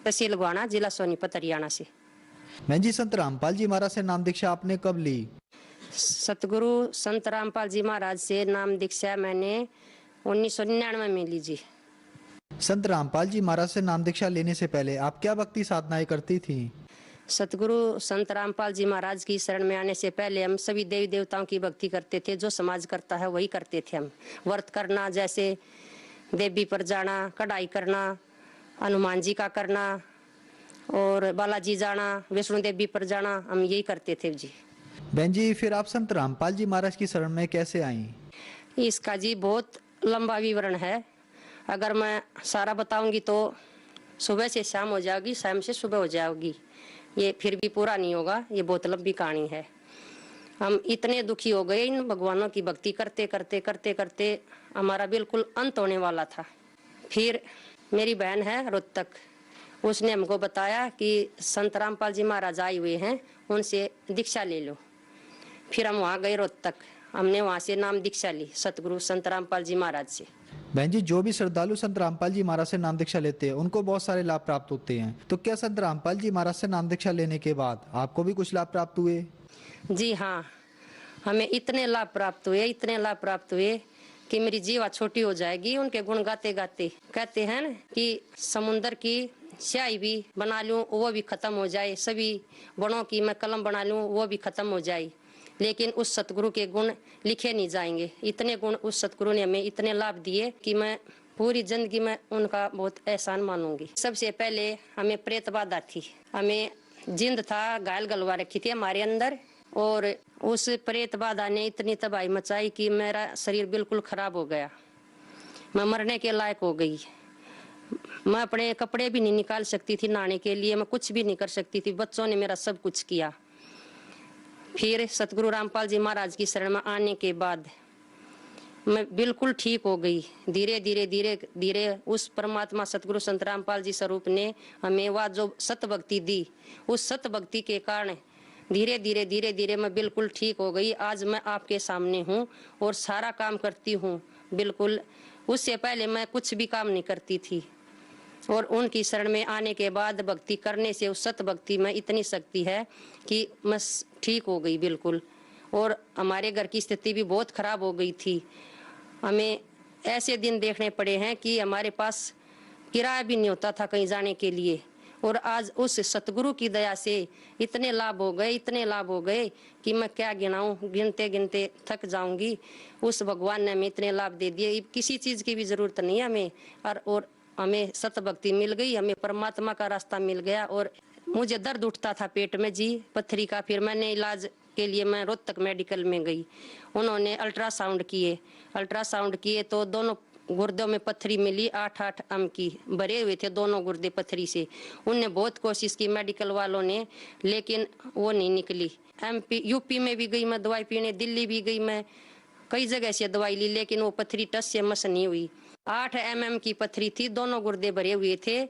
तहसील गुआना, जिला सोनीपत, हरियाणा से। बहन जी संत रामपाल जी महाराज से नाम दीक्षा आपने कब ली? सतगुरु संत रामपाल जी महाराज से नाम दीक्षा मैंने 1999 में ली जी। संत रामपाल जी महाराज से नाम दीक्षा लेने से पहले आप क्या भक्ति साधनाएं करती थी? सतगुरु संत रामपाल जी महाराज की शरण में आने से पहले हम सभी देवी देवताओं की भक्ति करते थे। जो समाज करता है वही करते थे हम। व्रत करना, जैसे देवी पर जाना, कढ़ाई करना, हनुमान जी का करना और बालाजी जाना, वैष्णो देवी पर जाना, हम यही करते थे जी। बहन जी फिर आप संत रामपाल जी महाराज की शरण में कैसे आई? इसका जी बहुत लंबा विवरण है। अगर मैं सारा बताऊंगी तो सुबह से शाम हो जाएगी, शाम से सुबह हो जाएगी, ये फिर भी पूरा नहीं होगा। ये बहुत लंबी कहानी है। हम इतने दुखी हो गए इन भगवानों की भक्ति करते करते करते करते, हमारा बिल्कुल अंत होने वाला था। फिर मेरी बहन है रोहतक, उसने हमको बताया कि संत रामपाल जी महाराज आए हुए हैं, उनसे दीक्षा ले लो। फिर हम वहाँ गए रोहतक, हमने वहाँ से नाम दीक्षा ली सतगुरु संत रामपाल जी महाराज से। बहन जी जो भी श्रद्धालु संत रामपाल जी महाराज से नाम दीक्षा लेते हैं उनको बहुत सारे लाभ प्राप्त होते हैं, तो क्या संत रामपाल जी महाराज से नाम दीक्षा लेने के बाद आपको भी कुछ लाभ प्राप्त हुए? जी हाँ, हमें इतने लाभ प्राप्त हुए, इतने लाभ प्राप्त हुए कि मेरी जीवा छोटी हो जाएगी उनके गुण गाते गाते। कहते हैं न कि समुन्द्र की स्याही भी बना लूं वो भी खत्म हो जाए, सभी गुणों की मैं कलम बना लूं वो भी खत्म हो जाए, लेकिन उस सतगुरु के गुण लिखे नहीं जाएंगे। इतने गुण उस सतगुरु ने हमें इतने लाभ दिए कि मैं पूरी जिंदगी में उनका बहुत एहसान मानूंगी। सबसे पहले हमें प्रेत बाधा थी, हमें जिंद था, घायल गलवा रखी थी हमारे अंदर, और उस प्रेत बाधा ने इतनी तबाही मचाई कि मेरा शरीर बिल्कुल खराब हो गया। मैं मरने के लायक हो गई। मैं अपने कपड़े भी नहीं निकाल सकती थी नहाने के लिए, मैं कुछ भी नहीं कर सकती थी। बच्चों ने मेरा सब कुछ किया। फिर सतगुरु रामपाल जी महाराज की शरण में आने के बाद मैं बिल्कुल ठीक हो गई। धीरे धीरे धीरे धीरे उस परमात्मा सतगुरु संत रामपाल जी स्वरूप ने हमें वह जो सत भक्ति दी, उस सत भक्ति के कारण धीरे धीरे धीरे धीरे मैं बिल्कुल ठीक हो गई। आज मैं आपके सामने हूँ और सारा काम करती हूँ बिल्कुल। उससे पहले मैं कुछ भी काम नहीं करती थी, और उनकी शरण में आने के बाद भक्ति करने से उस सत भक्ति में इतनी शक्ति है कि मैं ठीक हो गई बिल्कुल। और हमारे घर की स्थिति भी बहुत खराब हो गई थी। हमें ऐसे दिन देखने पड़े हैं कि हमारे पास किराया भी नहीं होता था कहीं जाने के लिए, और आज उस सतगुरु की दया से इतने लाभ हो गए, इतने लाभ हो गए कि मैं क्या गिनाऊं, गिनते गिनते थक जाऊंगी। उस भगवान ने हमें इतने लाभ दे दिए, किसी चीज की भी जरूरत नहीं है हमें। और हमें सत भक्ति मिल गई, हमें परमात्मा का रास्ता मिल गया। और मुझे दर्द उठता था पेट में जी, पत्थरी का। फिर मैंने इलाज के लिए मैं रोहतक मेडिकल में गई। उन्होंने अल्ट्रासाउंड किए तो दोनों गुर्दों में पत्थरी मिली, 8-8 अम की भरे हुए थे दोनों गुर्दे पत्थरी से। उनने बहुत कोशिश की मेडिकल वालों ने, लेकिन वो नहीं निकली। MP UP में भी गई मैं दवाई पीने, दिल्ली भी गई मैं, कई जगह से दवाई ली, लेकिन वो पत्थरी टस से मस नहीं हुई। 8 mm की पत्थरी थी, दोनों गुर्दे भरे हुए थे,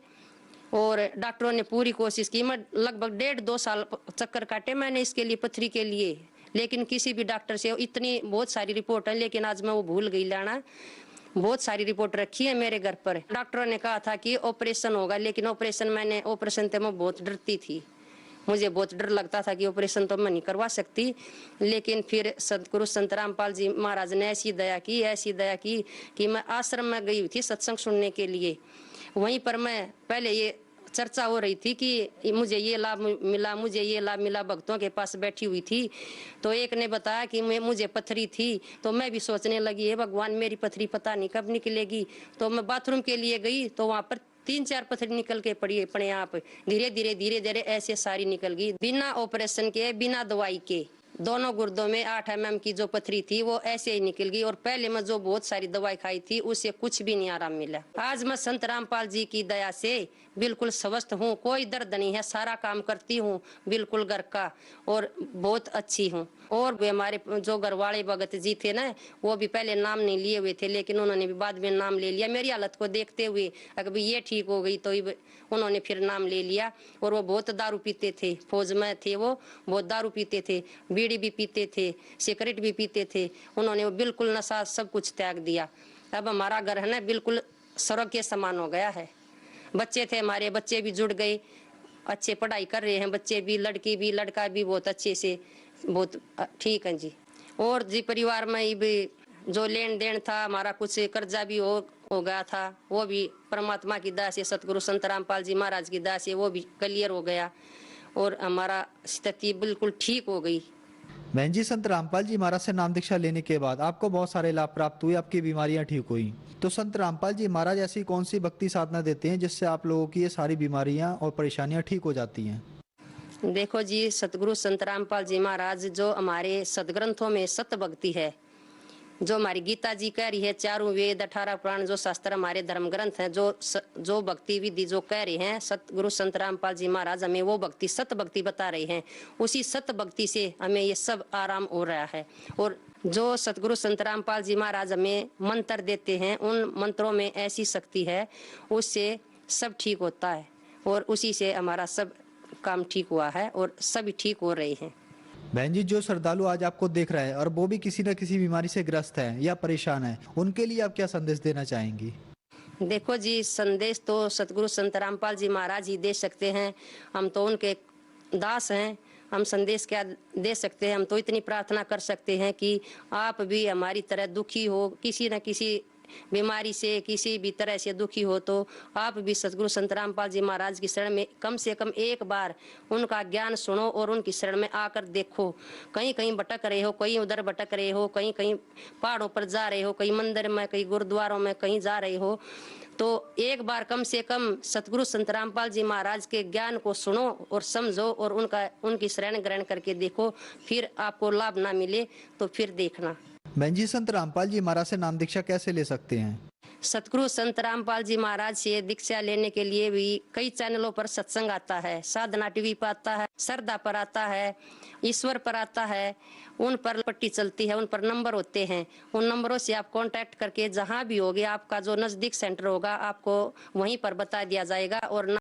और डॉक्टरों ने पूरी कोशिश की। मैं लगभग 1.5-2 साल चक्कर काटे मैंने इसके लिए, पत्थरी के लिए, लेकिन किसी भी डॉक्टर से इतनी बहुत सारी रिपोर्ट है, लेकिन आज मैं वो भूल गई लाना। बहुत सारी रिपोर्ट रखी है मेरे घर पर। डॉक्टरों ने कहा था कि ऑपरेशन होगा, लेकिन ऑपरेशन से मैं बहुत डरती थी। मुझे बहुत डर लगता था कि ऑपरेशन तो मैं नहीं करवा सकती। लेकिन फिर सतगुरु संत रामपाल जी महाराज ने ऐसी दया की कि मैं आश्रम में गई थी सत्संग सुनने के लिए। वहीं पर मैं पहले ये चर्चा हो रही थी कि मुझे ये लाभ मिला, भक्तों के पास बैठी हुई थी, तो एक ने बताया कि मुझे पथरी थी। तो मैं भी सोचने लगी, हे भगवान मेरी पथरी पता नहीं कब निकलेगी। तो मैं बाथरूम के लिए गई तो वहाँ पर 3-4 पथरी निकल के पड़ी अपने आप। धीरे धीरे ऐसे सारी निकल गई, बिना ऑपरेशन के, बिना दवाई के। दोनों गुर्दों में 8 mm की जो पथरी थी वो ऐसे ही निकल गई, और पहले मैं जो बहुत सारी दवाई खाई थी उससे कुछ भी नहीं आराम मिला। आज मैं संत रामपाल जी की दया से बिल्कुल स्वस्थ हूँ, कोई दर्द नहीं है, सारा काम करती हूँ बिल्कुल घर का, और बहुत अच्छी हूँ। और भी हमारे जो घरवाले भगत जी थे ना, वो भी पहले नाम नहीं लिए हुए थे, लेकिन उन्होंने भी बाद में नाम ले लिया मेरी हालत को देखते हुए। अगर ये ठीक हो गई तो उन्होंने फिर नाम ले लिया। और वो बहुत दारू पीते थे, फौज में थे, वो बहुत दारू पीते थे, बीड़ी भी पीते थे, सिगरेट भी पीते थे। उन्होंने वो बिल्कुल नशा सब कुछ त्याग दिया। अब हमारा घर है ना बिल्कुल स्वर्ग के समान हो गया है। बच्चे थे हमारे, बच्चे भी जुड़ गए, अच्छे पढ़ाई कर रहे हैं बच्चे भी, लड़की भी लड़का भी बहुत अच्छे से, बहुत ठीक है जी। और जी परिवार में भी जो लेन देन था हमारा, कुछ कर्जा भी हो गया था, वो भी परमात्मा की दया से, सतगुरु संत रामपाल जी महाराज की दया से वो भी क्लियर हो गया, और हमारा स्थिति बिल्कुल ठीक हो गई। बहन जी, संत रामपाल जी महाराज से नाम दीक्षा लेने के बाद आपको बहुत सारे लाभ प्राप्त हुए, आपकी बीमारियां ठीक हुई। तो संत रामपाल जी महाराज ऐसी कौन सी भक्ति साधना देते हैं जिससे आप लोगों की ये सारी बीमारियां और परेशानियां ठीक हो जाती हैं? देखो जी, सतगुरु संत रामपाल जी महाराज जो हमारे सदग्रंथों में सत्य भक्ति है, जो हमारी गीता जी कह रही है, चारों वेद 18 पुराण जो शास्त्र हमारे धर्म ग्रंथ हैं, जो भक्ति विधि जो कह रहे हैं सतगुरु संत रामपाल जी महाराज हमें वो भक्ति सत्य भक्ति बता रहे हैं, उसी सत्य भक्ति से हमें ये सब आराम हो रहा है। और जो सतगुरु संत रामपाल जी महाराज हमें मंत्र देते हैं, उन मंत्रों में ऐसी शक्ति है, उससे सब ठीक होता है, और उसी से हमारा सब काम ठीक हुआ है और सभी ठीक हो रहे हैं। बहन जी, जो श्रद्धालु आज आपको देख रहा है और वो भी किसी न किसी बीमारी से ग्रस्त है या परेशान है, उनके लिए आप क्या संदेश देना चाहेंगी? देखो जी, संदेश तो सतगुरु संत रामपाल जी महाराज ही दे सकते हैं, हम तो उनके दास हैं, हम संदेश क्या दे सकते हैं। हम तो इतनी प्रार्थना कर सकते हैं कि आप भी हमारी तरह दुखी हो, किसी न किसी बीमारी से, किसी भी तरह से दुखी हो, तो आप भी सतगुरु संत रामपाल जी महाराज की शरण में कम से कम एक बार उनका ज्ञान सुनो और उनकी शरण में आकर देखो। कहीं कहीं भटक रहे हो, कहीं उधर भटक रहे हो, कहीं कहीं पहाड़ों पर जा रहे हो, कहीं मंदिर में, कहीं गुरुद्वारों में कहीं जा रहे हो, तो एक बार कम से कम सतगुरु संत रामपाल जी महाराज के ज्ञान को सुनो और समझो और उनकी शरण ग्रहण करके देखो। फिर आपको लाभ ना मिले तो फिर देखना। बहन जी, संत रामपाल जी महाराज से नाम दीक्षा कैसे ले सकते हैं? सतगुरु संत रामपाल जी महाराज से दीक्षा लेने के लिए भी कई चैनलों पर सत्संग आता है, साधना टीवी पर आता है, श्रद्धा पर आता है, ईश्वर पर आता है, उन पर पट्टी चलती है, उन पर नंबर होते हैं। उन नंबरों से आप कांटेक्ट करके जहां भी होगे, आपका जो नजदीक सेंटर होगा आपको वहीं पर बता दिया जाएगा। और